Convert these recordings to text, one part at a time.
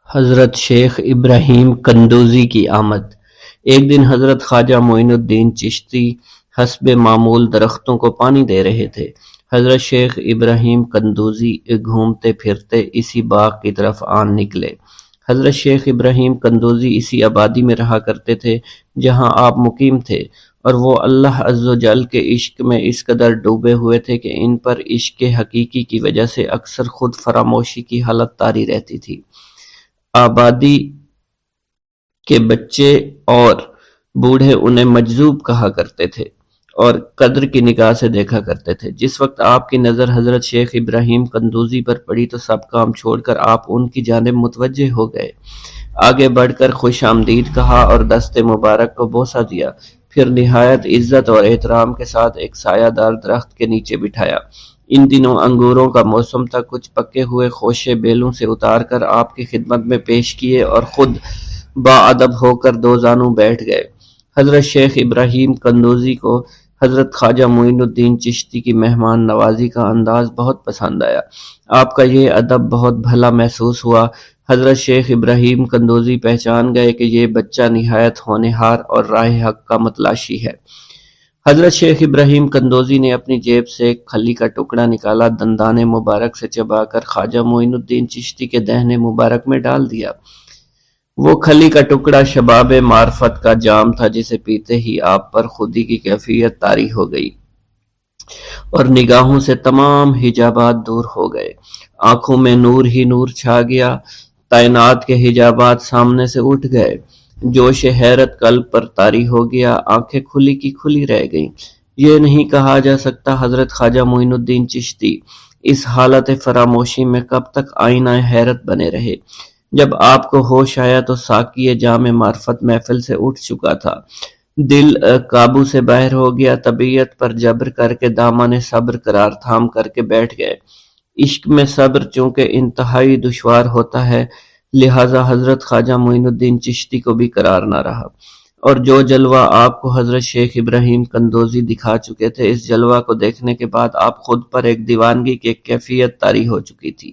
حضرت شیخ ابراہیم قندوزی کی آمد۔ ایک دن حضرت خواجہ معین الدین چشتی حسب معمول درختوں کو پانی دے رہے تھے۔ حضرت شیخ ابراہیم قندوزی گھومتے پھرتے اسی باغ کی طرف آن نکلے۔ حضرت شیخ ابراہیم قندوزی اسی آبادی میں رہا کرتے تھے جہاں آپ مقیم تھے، اور وہ اللہ عز و جل کے عشق میں اس قدر ڈوبے ہوئے تھے کہ ان پر عشق حقیقی کی وجہ سے اکثر خود فراموشی کی حالت طاری رہتی تھی۔ آبادی کے بچے اور بوڑھے انہیں مجذوب کہا کرتے تھے اور قدر کی نگاہ سے دیکھا کرتے تھے۔ جس وقت آپ کی نظر حضرت شیخ ابراہیم قندوزی پر پڑی تو سب کام چھوڑ کر آپ ان کی جانب متوجہ ہو گئے۔ آگے بڑھ کر خوش آمدید کہا اور دست مبارک کو بوسہ دیا، پھر نہایت عزت اور احترام کے ساتھ ایک سایہ دار درخت کے نیچے بٹھایا۔ ان دنوں انگوروں کا موسم تھا، کچھ پکے ہوئے خوشے بیلوں سے اتار کر آپ کی خدمت میں پیش کیے اور خود باادب ہو کر دو زانوں بیٹھ گئے۔ حضرت شیخ ابراہیم قندوزی کو حضرت خواجہ معین الدین چشتی کی مہمان نوازی کا انداز بہت پسند آیا۔ آپ کا یہ ادب بہت بھلا محسوس ہوا۔ حضرت شیخ ابراہیم قندوزی پہچان گئے کہ یہ بچہ نہایت ہونہار اور راہ حق کا متلاشی ہے۔ حضرت شیخ ابراہیم قندوزی نے اپنی جیب سے ایک کھلی کا ٹکڑا نکالا، دندان مبارک سے چبا کر خواجہ معین الدین چشتی کے دہنے مبارک میں ڈال دیا۔ وہ کھلی کا ٹکڑا شباب معرفت کا جام تھا جسے پیتے ہی آپ پر خودی کی کیفیت طاری ہو گئی اور نگاہوں سے تمام حجابات دور ہو گئے۔ آنکھوں میں نور ہی نور چھا گیا، تعینات کے حجابات سامنے سے اٹھ گئے، جوش حیرت قلب پر طاری ہو گیا، آنکھیں کھلی کی کھلی رہ گئیں۔ یہ نہیں کہا جا سکتا حضرت خواجہ معین الدین چشتی اس حالت فراموشی میں کب تک آئینہ حیرت بنے رہے۔ جب آپ کو ہوش آیا تو ساقی جام معرفت محفل سے اٹھ چکا تھا، دل قابو سے باہر ہو گیا، طبیعت پر جبر کر کے دامن صبر قرار تھام کر کے بیٹھ گئے۔ عشق میں صبر چونکہ انتہائی دشوار ہوتا ہے، لہٰذا حضرت خواجہ معین الدین چشتی کو بھی قرار نہ رہا، اور جو جلوہ آپ کو حضرت شیخ ابراہیم قندوزی دکھا چکے تھے، اس جلوہ کو دیکھنے کے بعد آپ خود پر ایک دیوانگی کی ایک کیفیت طاری ہو چکی تھی،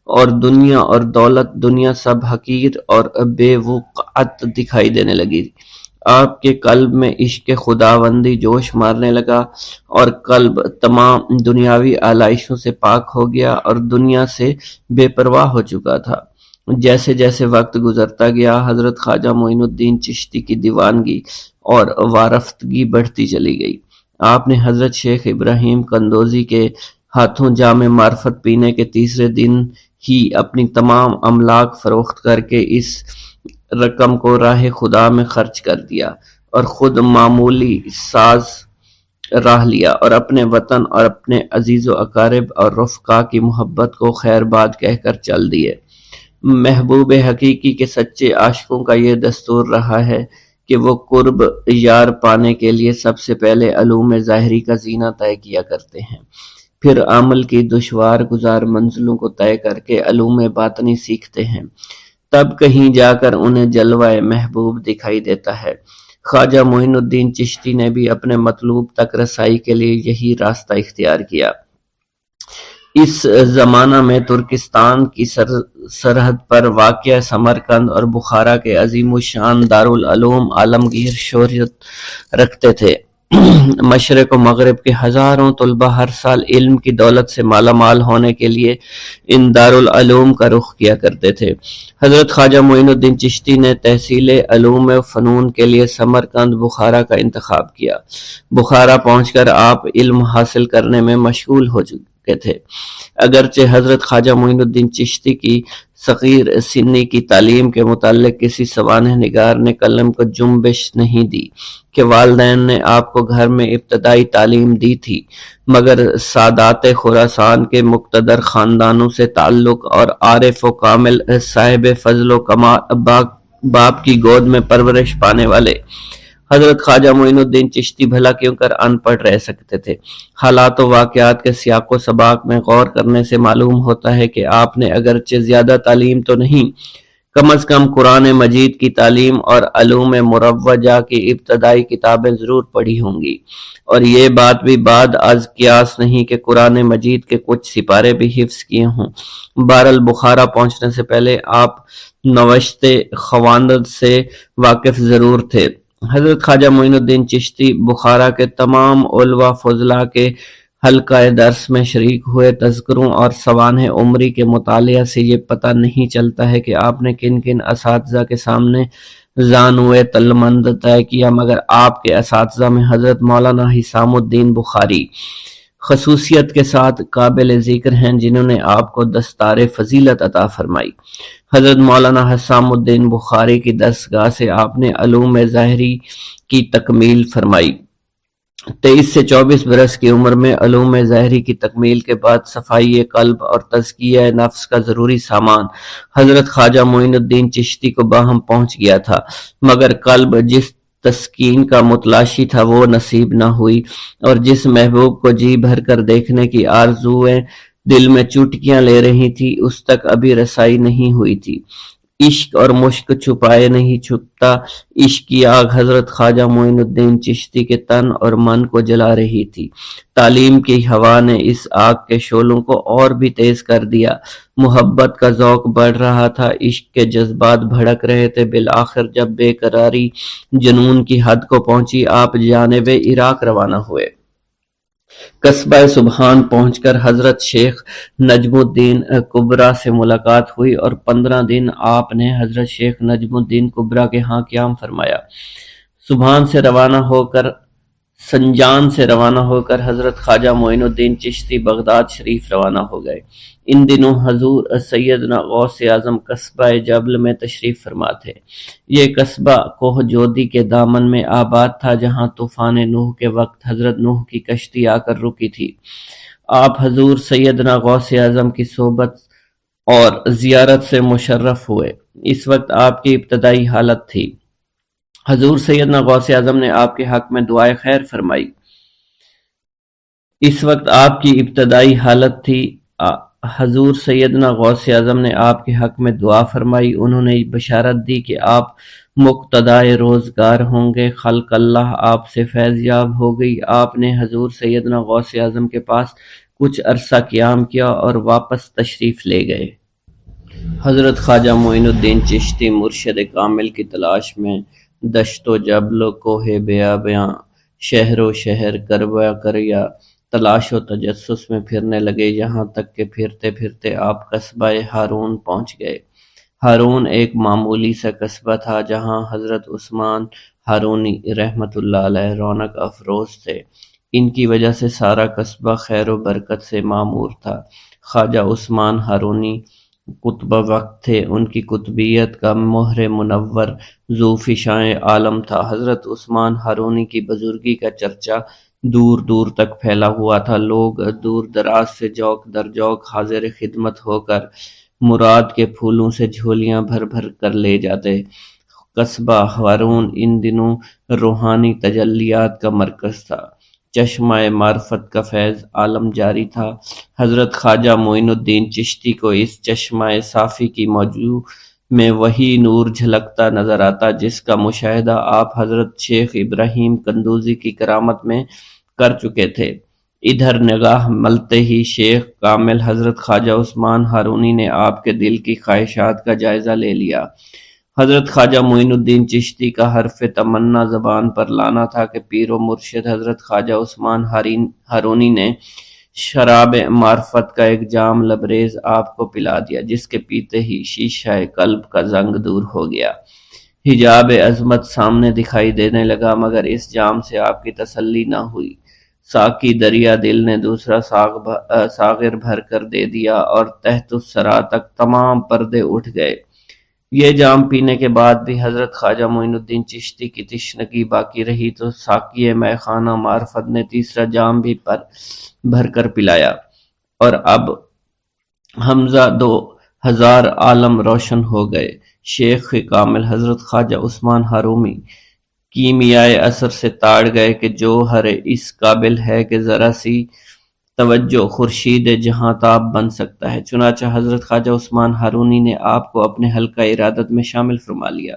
اور دنیا اور دولت، دنیا سب حقیر اور بے وقعت دکھائی دینے لگی۔ آپ کے قلب میں عشق خداوندی جوش مارنے لگا اور قلب تمام دنیاوی آلائشوں سے پاک ہو گیا اور دنیا سے بے پرواہ ہو چکا تھا۔ جیسے جیسے وقت گزرتا گیا، حضرت خواجہ معین الدین چشتی کی دیوانگی اور وارفتگی بڑھتی چلی گئی۔ آپ نے حضرت شیخ ابراہیم قندوزی کے ہاتھوں جام معرفت پینے کے تیسرے دن ہی اپنی تمام املاک فروخت کر کے اس رقم کو راہ خدا میں خرچ کر دیا اور خود معمولی ساز راہ لیا اور اپنے وطن اور اپنے عزیز و اقارب اور رفقا کی محبت کو خیر باد کہہ کر چل دیے۔ محبوب حقیقی کے سچے عاشقوں کا یہ دستور رہا ہے کہ وہ قرب یار پانے کے لیے سب سے پہلے علوم ظاہری کا زینہ طے کیا کرتے ہیں، پھر عمل کی دشوار گزار منزلوں کو طے کر کے علوم باطنی سیکھتے ہیں، تب کہیں جا کر انہیں جلوہ محبوب دکھائی دیتا ہے۔ خواجہ معین الدین چشتی نے بھی اپنے مطلوب تک رسائی کے لیے یہی راستہ اختیار کیا۔ اس زمانہ میں ترکستان کی سرحد پر واقع سمرقند اور بخارا کے عظیم الشان دارالعلوم عالمگیر شہرت رکھتے تھے۔ مشرق و مغرب کے ہزاروں طلبہ ہر سال علم کی دولت سے مالا مال ہونے کے لیے ان دارالعلوم کا رخ کیا کرتے تھے۔ حضرت خواجہ معین الدین چشتی نے تحصیل علوم و فنون کے لیے سمرقند بخارا کا انتخاب کیا۔ بخارا پہنچ کر آپ علم حاصل کرنے میں مشغول ہو چکے تھے، اگرچہ حضرت خواجہ معین الدین چشتی کی صغیر سنی کی تعلیم کے متعلق کسی سوانح نگار نے قلم کو جنبش نہیں دی کہ والدین نے آپ کو گھر میں ابتدائی تعلیم دی تھی، مگر سادات خراسان کے مقتدر خاندانوں سے تعلق اور عارف و کامل صاحب فضل و کمال باپ کی گود میں پرورش پانے والے حضرت خواجہ معین الدین چشتی بھلا کیوں کر ان پڑھ رہ سکتے تھے۔ حالات و واقعات کے سیاق و سباق میں غور کرنے سے معلوم ہوتا ہے کہ آپ نے اگرچہ زیادہ تعلیم تو نہیں، کم از کم قرآن مجید کی تعلیم اور علوم مروجہ کی ابتدائی کتابیں ضرور پڑھی ہوں گی، اور یہ بات بھی بعد از قیاس نہیں کہ قرآن مجید کے کچھ سپارے بھی حفظ کیے ہوں۔ بہرحال بخارا پہنچنے سے پہلے آپ نوشت خواندند سے واقف ضرور تھے۔ حضرت خواجہ معین الدین چشتی بخارا کے تمام علماء فضلاء کے حلقہ درس میں شریک ہوئے۔ تذکروں اور سوانح عمری کے مطالعہ سے یہ پتہ نہیں چلتا ہے کہ آپ نے کن کن اساتذہ کے سامنے زانوئے تلمند طے کیا، مگر آپ کے اساتذہ میں حضرت مولانا حسام الدین بخاری خصوصیت کے ساتھ قابل ذکر ہیں، جنہوں نے آپ کو دستار فضیلت عطا فرمائی۔ حضرت مولانا حسام الدین بخاری کی دستگاہ سے آپ نے علوم ظاہری کی تکمیل فرمائی۔ 23 سے 24 برس کی عمر میں علوم ظاہری کی تکمیل کے بعد صفائی قلب اور تزکیہ نفس کا ضروری سامان حضرت خواجہ معین الدین چشتی کو باہم پہنچ گیا تھا، مگر قلب جس تسکین کا متلاشی تھا وہ نصیب نہ ہوئی، اور جس محبوب کو جی بھر کر دیکھنے کی آرزویں دل میں چوٹکیاں لے رہی تھی، اس تک ابھی رسائی نہیں ہوئی تھی۔ عشق اور مشک چھپائے نہیں چھپتا، عشق کی آگ حضرت خواجہ معین الدین چشتی کے تن اور من کو جلا رہی تھی۔ تعلیم کی ہوا نے اس آگ کے شعلوں کو اور بھی تیز کر دیا، محبت کا ذوق بڑھ رہا تھا، عشق کے جذبات بھڑک رہے تھے۔ بالآخر جب بے قراری جنون کی حد کو پہنچی، آپ جانب عراق روانہ ہوئے۔ قصبہ سبحان پہنچ کر حضرت شیخ نجم الدین کبرا سے ملاقات ہوئی، اور 15 دن آپ نے حضرت شیخ نجم الدین کبرا کے ہاں قیام فرمایا۔ سبحان سے روانہ ہو کر سنجان سے روانہ ہو کر حضرت خواجہ معین الدین چشتی بغداد شریف روانہ ہو گئے۔ ان دنوں حضور سیدنا غوث اعظم قصبہ جبل میں تشریف فرما تھے۔ یہ قصبہ کوہ جودی کے دامن میں آباد تھا، جہاں طوفان نوح کے وقت حضرت نوح کی کشتی آ کر رکی تھی۔ آپ حضور سیدنا غوث اعظم کی صحبت اور زیارت سے مشرف ہوئے۔ اس وقت آپ کی ابتدائی حالت تھی۔ حضور سیدنا غوث اعظم نے آپ کے حق میں دعائے خیر فرمائی۔ اس وقت آپ کی ابتدائی حالت تھی۔ حضور سیدنا غوث اعظم نے آپ کے حق میں دعا فرمائی۔ انہوں نے بشارت دی کہ آپ مقتدائے روزگار ہوں گے۔ خلق اللہ آپ سے فیض یاب ہو گئی۔ آپ نے حضور سیدنا غوث اعظم کے پاس کچھ عرصہ قیام کیا اور واپس تشریف لے گئے۔ حضرت خواجہ معین الدین چشتی مرشد کامل کی تلاش میں دشت و جبل و کوہ بیاباں، شہر و شہر، کربہ کریا تلاش و تجسس میں پھرنے لگے، یہاں تک کہ پھرتے پھرتے آپ قصبہ ہارون پہنچ گئے۔ ہارون ایک معمولی سا قصبہ تھا، جہاں حضرت عثمان ہارونی رحمۃ اللہ علیہ رونق افروز تھے۔ ان کی وجہ سے سارا قصبہ خیر و برکت سے معمور تھا۔ خواجہ عثمان ہارونی قطب وقت تھے، ان کی قطبیت کا مہر منور ذو فشاں عالم تھا۔ حضرت عثمان ہارونی کی بزرگی کا چرچا دور دور تک پھیلا ہوا تھا۔ لوگ دور دراز سے جوق در جوق حاضر خدمت ہو کر مراد کے پھولوں سے جھولیاں بھر بھر کر لے جاتے۔ قصبہ ہارون ان دنوں روحانی تجلیات کا مرکز تھا، چشمہ معرفت کا فیض عالم جاری تھا۔ حضرت خواجہ معین الدین چشتی کو اس چشمہ صافی کی موجوں میں وہی نور جھلکتا نظر آتا جس کا مشاہدہ آپ حضرت شیخ ابراہیم قندوزی کی کرامت میں کر چکے تھے۔ ادھر نگاہ ملتے ہی شیخ کامل حضرت خواجہ عثمان ہارونی نے آپ کے دل کی خواہشات کا جائزہ لے لیا۔ حضرت خواجہ معین الدین چشتی کا حرف تمنا زبان پر لانا تھا کہ پیر و مرشد حضرت خواجہ عثمان ہارونی نے شراب معرفت کا ایک جام لبریز آپ کو پلا دیا، جس کے پیتے ہی شیشہ قلب کا زنگ دور ہو گیا، حجاب عظمت سامنے دکھائی دینے لگا، مگر اس جام سے آپ کی تسلی نہ ہوئی۔ ساقی دریا دل نے دوسرا ساغر بھر کر دے دیا اور تحت الثری تک تمام پردے اٹھ گئے۔ یہ جام پینے کے بعد بھی حضرت خواجہ معین الدین چشتی کی تشنگی باقی رہی تو ساقی مے خانہ معرفت نے تیسرا جام بھی بھر کر پلایا، اور اب حمزہ 2000 عالم روشن ہو گئے۔ شیخ کامل حضرت خواجہ عثمان ہارونی کیمیائے اثر سے تاڑ گئے کہ جوہر اس قابل ہے کہ ذرا سی توجہ خورشید جہاں تاب بن سکتا ہے۔ چنانچہ حضرت خواجہ عثمان ہارونی نے آپ کو اپنے حلقہ ارادت میں شامل فرما لیا۔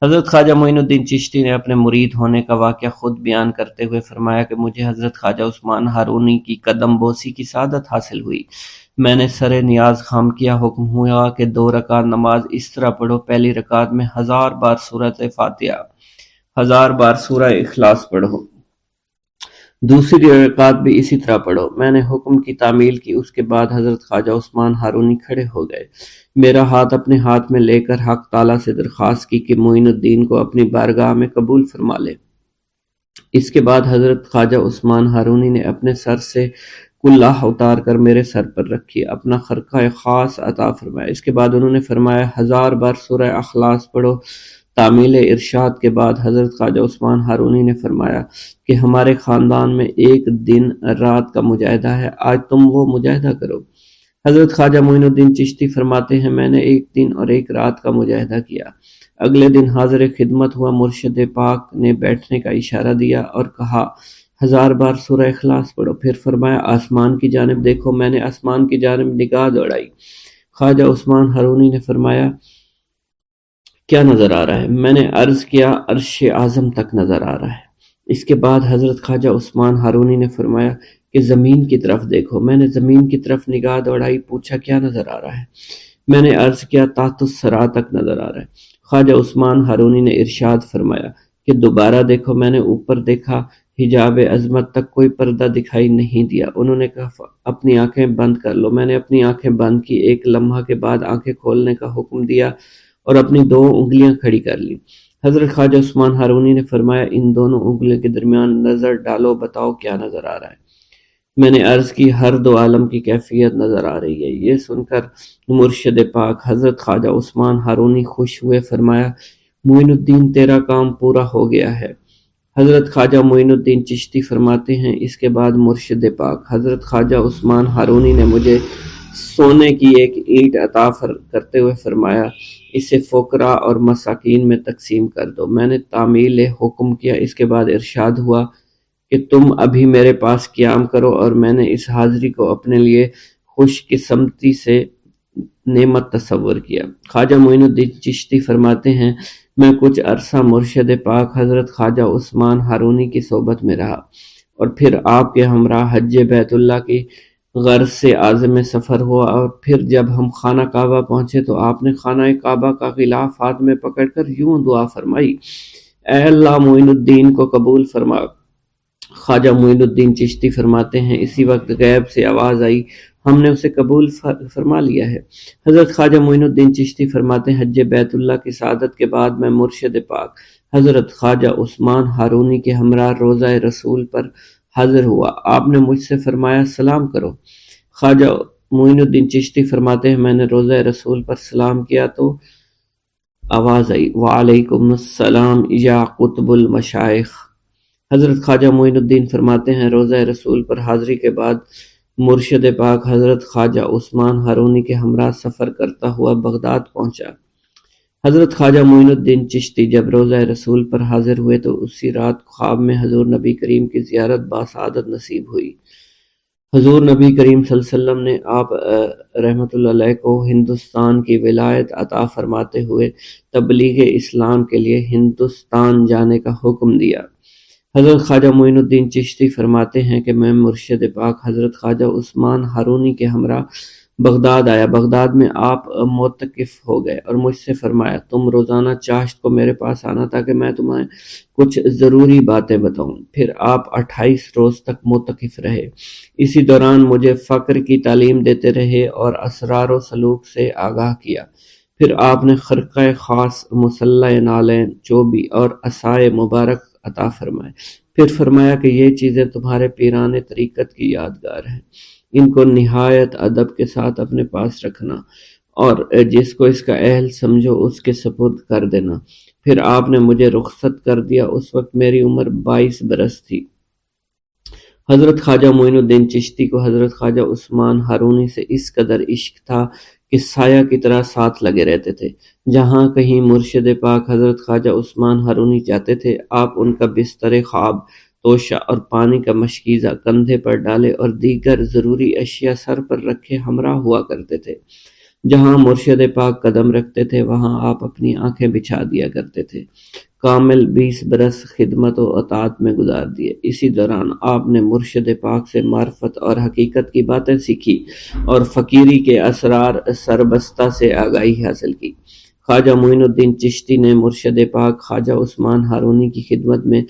حضرت خواجہ معین الدین چشتی نے اپنے مرید ہونے کا واقعہ خود بیان کرتے ہوئے فرمایا کہ مجھے حضرت خواجہ عثمان ہارونی کی قدم بوسی کی سعادت حاصل ہوئی۔ میں نے سر نیاز خام کیا، حکم ہوا کہ 2 رکعت نماز اس طرح پڑھو، پہلی رکعت میں 1000 بار سورۃ فاتحہ، 1000 بار سورہ اخلاص پڑھو، دوسری رکعت بھی اسی طرح پڑھو۔ میں نے حکم کی تعمیل کی۔ اس کے بعد حضرت خواجہ عثمان ہارونی کھڑے ہو گئے، میرا ہاتھ اپنے ہاتھ میں لے کر حق تعالیٰ سے درخواست کی کہ معین الدین کو اپنی بارگاہ میں قبول فرما لے۔ اس کے بعد حضرت خواجہ عثمان ہارونی نے اپنے سر سے کلہ اتار کر میرے سر پر رکھی، اپنا خرقہ خاص عطا فرمایا۔ اس کے بعد انہوں نے فرمایا 1000 بار سورہ اخلاص پڑھو۔ تعمیل ارشاد کے بعد حضرت خواجہ عثمان ہارونی نے فرمایا کہ ہمارے خاندان میں ایک دن رات کا مجاہدہ ہے، آج تم وہ مجاہدہ کرو۔ حضرت خواجہ معین الدین چشتی فرماتے ہیں میں نے ایک دن اور ایک رات کا مجاہدہ کیا۔ اگلے دن حاضر خدمت ہوا، مرشد پاک نے بیٹھنے کا اشارہ دیا اور کہا 1000 بار سورہ اخلاص پڑھو۔ پھر فرمایا آسمان کی جانب دیکھو۔ میں نے آسمان کی جانب نگاہ دوڑائی، خواجہ عثمان ہارونی نے فرمایا کیا نظر آ رہا ہے؟ میں نے عرض کیا عرش اعظم تک نظر آ رہا ہے۔ اس کے بعد حضرت خواجہ عثمان ہارونی نے فرمایا کہ زمین کی طرف دیکھو۔ میں نے زمین کی طرف نگاہ دوڑائی، پوچھا کیا نظر آ رہا ہے؟ میں نے عرض کیا تحت الثری تک نظر آ رہا ہے۔ خواجہ عثمان ہارونی نے ارشاد فرمایا کہ دوبارہ دیکھو۔ میں نے اوپر دیکھا، حجاب عظمت تک کوئی پردہ دکھائی نہیں دیا۔ انہوں نے کہا اپنی آنکھیں بند کر لو۔ میں نے اپنی آنکھیں بند کی، ایک لمحہ کے بعد آنکھیں کھولنے کا حکم دیا اور اپنی 2 انگلیاں کھڑی کر لی۔ حضرت خواجہ عثمان ہارونی نے فرمایا ان دونوں انگلیوں کے درمیان نظر ڈالو، بتاؤ کیا نظر آ رہا ہے؟ میں نے عرض کی ہر 2 عالم کی کیفیت نظر آ رہی ہے۔ یہ سن کر مرشد پاک حضرت خواجہ عثمان ہارونی خوش ہوئے، فرمایا معین الدین تیرا کام پورا ہو گیا ہے۔ حضرت خواجہ معین الدین چشتی فرماتے ہیں اس کے بعد مرشد پاک حضرت خواجہ عثمان ہارونی نے مجھے سونے کی ایک اینٹ عطا کرتے ہوئے فرمایا اسے فقراء اور مساکین میں تقسیم کر دو۔ میں نے تعمیل حکم کیا۔ اس کے بعد ارشاد ہوا کہ تم ابھی میرے پاس قیام کرو، اور میں نے اس حاضری کو اپنے لیے خوش قسمتی سے نعمت تصور کیا۔ خواجہ معین الدین چشتی فرماتے ہیں میں کچھ عرصہ مرشد پاک حضرت خواجہ عثمان ہارونی کی صحبت میں رہا، اور پھر آپ کے ہمراہ حج بیت اللہ کی غرض سے عازم سفر ہوا، اور پھر جب ہم خانہ کعبہ پہنچے تو آپ نے خانہ کعبہ کا غلاف ہاتھ میں پکڑ کر یوں دعا فرمائی اے اللہ معین الدین کو قبول فرما۔ خواجہ معین الدین چشتی فرماتے ہیں اسی وقت غیب سے آواز آئی ہم نے اسے قبول فرما لیا ہے۔ حضرت خواجہ معین الدین چشتی فرماتے ہیں حج بیت اللہ کی سعادت کے بعد میں مرشد پاک حضرت خواجہ عثمان ہارونی کے ہمراہ روضہ رسول پر حاضر ہوا۔ آپ نے مجھ سے فرمایا سلام کرو۔ خواجہ معین الدین چشتی فرماتے ہیں میں نے روضہ رسول پر سلام کیا تو آواز آئی وعلیکم السلام یا قطب المشائخ۔ حضرت خواجہ معین الدین فرماتے ہیں روضہ رسول پر حاضری کے بعد مرشد پاک حضرت خواجہ عثمان ہارونی کے ہمراہ سفر کرتا ہوا بغداد پہنچا۔ حضرت خواجہ معین الدین چشتی جب روضہ رسول پر حاضر ہوئے تو اسی رات خواب میں حضور نبی کریم کی زیارت باسعادت نصیب ہوئی۔ حضور نبی کریم صلی اللہ علیہ وسلم نے آپ رحمۃ اللہ علیہ کو ہندوستان کی ولایت عطا فرماتے ہوئے تبلیغ اسلام کے لیے ہندوستان جانے کا حکم دیا۔ حضرت خواجہ معین الدین چشتی فرماتے ہیں کہ میں مرشد پاک حضرت خواجہ عثمان ہارونی کے ہمراہ بغداد آیا۔ بغداد میں آپ معتکف ہو گئے اور مجھ سے فرمایا تم روزانہ چاشت کو میرے پاس آنا تاکہ میں تمہیں کچھ ضروری باتیں بتاؤں۔ پھر آپ 28 روز تک معتکف رہے۔ اسی دوران مجھے فقر کی تعلیم دیتے رہے اور اسرار و سلوک سے آگاہ کیا۔ پھر آپ نے خرقہ خاص، مسلح نالین، چوبی اور عصائے مبارک عطا فرمائے۔ پھر فرمایا کہ یہ چیزیں تمہارے پیران طریقت کی یادگار ہیں، ان کو نہایت ادب کے ساتھ اپنے پاس رکھنا اور جس کو اس کا اہل سمجھو اس کے سپرد کر دینا۔ پھر آپ نے مجھے رخصت کر دیا۔ اس وقت میری عمر 22 برس تھی۔ حضرت خواجہ معین الدین چشتی کو حضرت خواجہ عثمان ہارونی سے اس قدر عشق تھا کہ سایہ کی طرح ساتھ لگے رہتے تھے۔ جہاں کہیں مرشد پاک حضرت خواجہ عثمان ہارونی جاتے تھے آپ ان کا بستر خواب توشہ اور پانی کا مشکیزہ کندھے پر ڈالے اور دیگر ضروری اشیاء سر پر رکھے ہمراہ ہوا کرتے تھے۔ جہاں مرشد پاک قدم رکھتے تھے وہاں آپ اپنی آنکھیں بچھا دیا کرتے تھے۔ کامل 20 برس خدمت و اطاعت میں گزار دیے۔ اسی دوران آپ نے مرشد پاک سے معرفت اور حقیقت کی باتیں سیکھی اور فقیری کے اسرار سربستہ سے آگاہی حاصل کی۔ خواجہ معین الدین چشتی نے مرشد پاک خواجہ عثمان ہارونی کی خدمت میں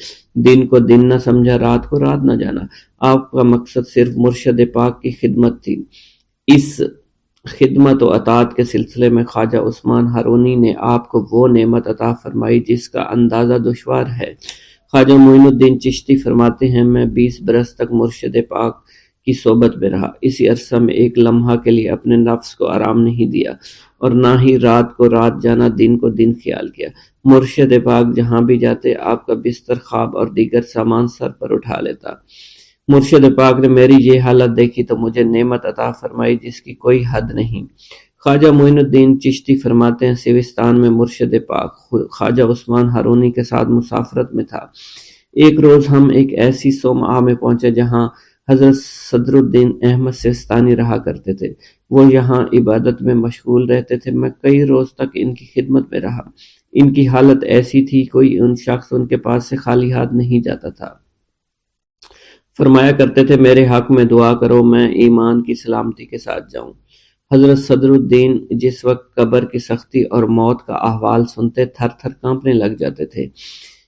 دن کو دن نہ سمجھا، رات کو رات نہ جانا۔ آپ کا مقصد صرف مرشد پاک کی خدمت تھی۔ اس خدمت و اطاعت کے سلسلے میں خواجہ عثمان ہارونی نے آپ کو وہ نعمت عطا فرمائی جس کا اندازہ دشوار ہے۔ خواجہ معین الدین چشتی فرماتے ہیں، میں 20 برس تک مرشد پاک کی صحبت میں رہا۔ اسی عرصہ میں ایک لمحہ کے لیے اپنے نفس کو آرام نہیں دیا اور نہ ہی رات کو رات جانا، دن کو دن خیال کیا۔ مرشد پاک جہاں بھی جاتے آپ کا بستر، خواب اور دیگر سامان سر پر اٹھا لیتا۔ مرشد پاک نے میری یہ حالت دیکھی تو مجھے نعمت عطا فرمائی جس کی کوئی حد نہیں۔ خواجہ معین الدین چشتی فرماتے ہیں، سیوستان میں مرشد پاک خواجہ عثمان ہارونی کے ساتھ مسافرت میں تھا۔ ایک روز ہم ایک ایسی صومعہ میں پہنچے جہاں حضرت صدر الدین احمد سیستانی رہا کرتے تھے۔ وہ یہاں عبادت میں مشغول رہتے تھے۔ میں کئی روز تک ان کی خدمت میں رہا۔ ان کی حالت ایسی تھی کوئی ان شخص ان کے پاس سے خالی ہاتھ نہیں جاتا تھا۔ فرمایا کرتے تھے، میرے حق میں دعا کرو میں ایمان کی سلامتی کے ساتھ جاؤں۔ حضرت صدر الدین جس وقت قبر کی سختی اور موت کا احوال سنتے تھر تھر کانپنے لگ جاتے تھے۔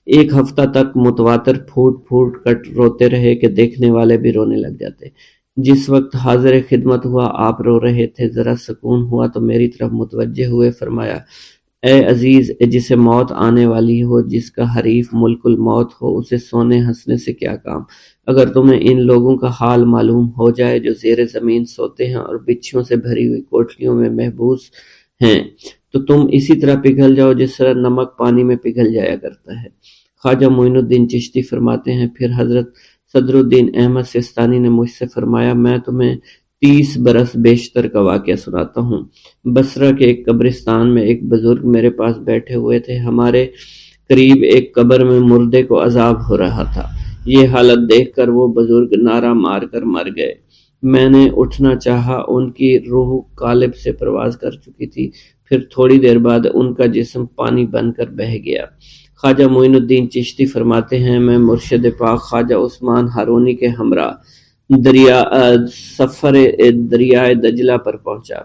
ایک ہفتہ تک متواتر پھوٹ پھوٹ کر روتے رہے کہ دیکھنے والے بھی رونے لگ جاتے۔ جس وقت حاضر خدمت ہوا آپ رو رہے تھے، ذرا سکون ہوا تو میری طرف متوجہ ہوئے فرمایا، اے عزیز، جسے موت آنے والی ہو، جس کا حریف ملک الموت ہو، اسے سونے ہنسنے سے کیا کام؟ اگر تمہیں ان لوگوں کا حال معلوم ہو جائے جو زیر زمین سوتے ہیں اور بچھیوں سے بھری ہوئی کوٹھریوں میں محبوس ہیں تو تم اسی طرح پگھل جاؤ جس طرح نمک پانی میں پگھل جایا کرتا ہے۔ خواجہ معین الدین چشتی فرماتے ہیں، پھر حضرت صدر الدین احمد سیستانی نے مجھ سے فرمایا، میں تمہیں 30 برس بیشتر کا واقعہ سناتا ہوں۔ بصرہ کے ایک قبرستان میں ایک بزرگ میرے پاس بیٹھے ہوئے تھے۔ ہمارے قریب ایک قبر میں مردے کو عذاب ہو رہا تھا۔ یہ حالت دیکھ کر وہ بزرگ نعرہ مار کر مر گئے۔ میں نے اٹھنا چاہا، ان کی روح قالب سے پرواز کر چکی تھی۔ پھر تھوڑی دیر بعد ان کا جسم پانی بن کر بہہ گیا۔ خواجہ معین الدین چشتی فرماتے ہیں، میں مرشد پاک خواجہ عثمان ہارونی کے ہمراہ سفر دریائے دجلہ پر پہنچا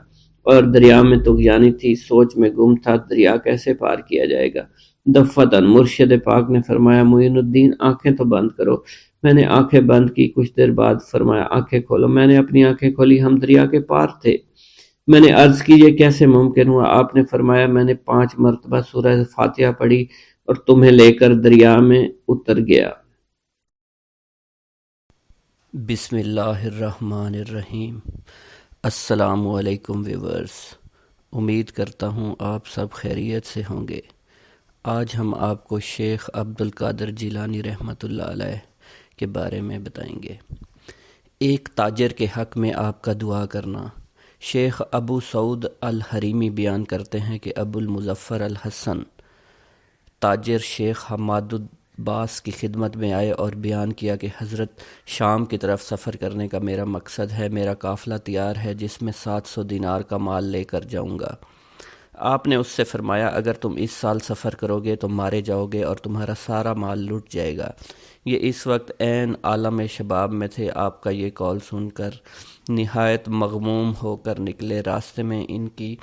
اور دریا میں طغیانی تھی، سوچ میں گم تھا دریا کیسے پار کیا جائے گا۔ دفتن مرشد پاک نے فرمایا، معین الدین آنکھیں تو بند کرو۔ میں نے آنکھیں بند کی۔ کچھ دیر بعد فرمایا، آنکھیں کھولو۔ میں نے اپنی آنکھیں کھولی، ہم دریا کے پار تھے۔ میں نے عرض کی، یہ کیسے ممکن ہوا؟ آپ نے فرمایا، میں نے 5 مرتبہ سورہ فاتحہ پڑھی اور تمہیں لے کر دریا میں اتر گیا۔ بسم اللہ الرحمن الرحیم۔ السلام علیکم ویورز، امید کرتا ہوں آپ سب خیریت سے ہوں گے۔ آج ہم آپ کو شیخ عبد القادر جیلانی رحمۃ اللہ علیہ کے بارے میں بتائیں گے۔ ایک تاجر کے حق میں آپ کا دعا کرنا۔ شیخ ابو سعود الحریمی بیان کرتے ہیں کہ ابو المظفر الحسن تاجر شیخ حماد العباس کی خدمت میں آئے اور بیان کیا کہ حضرت شام کی طرف سفر کرنے کا میرا مقصد ہے، میرا قافلہ تیار ہے جس میں 700 دینار کا مال لے کر جاؤں گا۔ آپ نے اس سے فرمایا، اگر تم اس سال سفر کرو گے تو مارے جاؤ گے اور تمہارا سارا مال لٹ جائے گا۔ یہ اس وقت عین عالم شباب میں تھے۔ آپ کا یہ قول سن کر نہایت مغموم ہو کر نکلے۔ راستے میں ان کی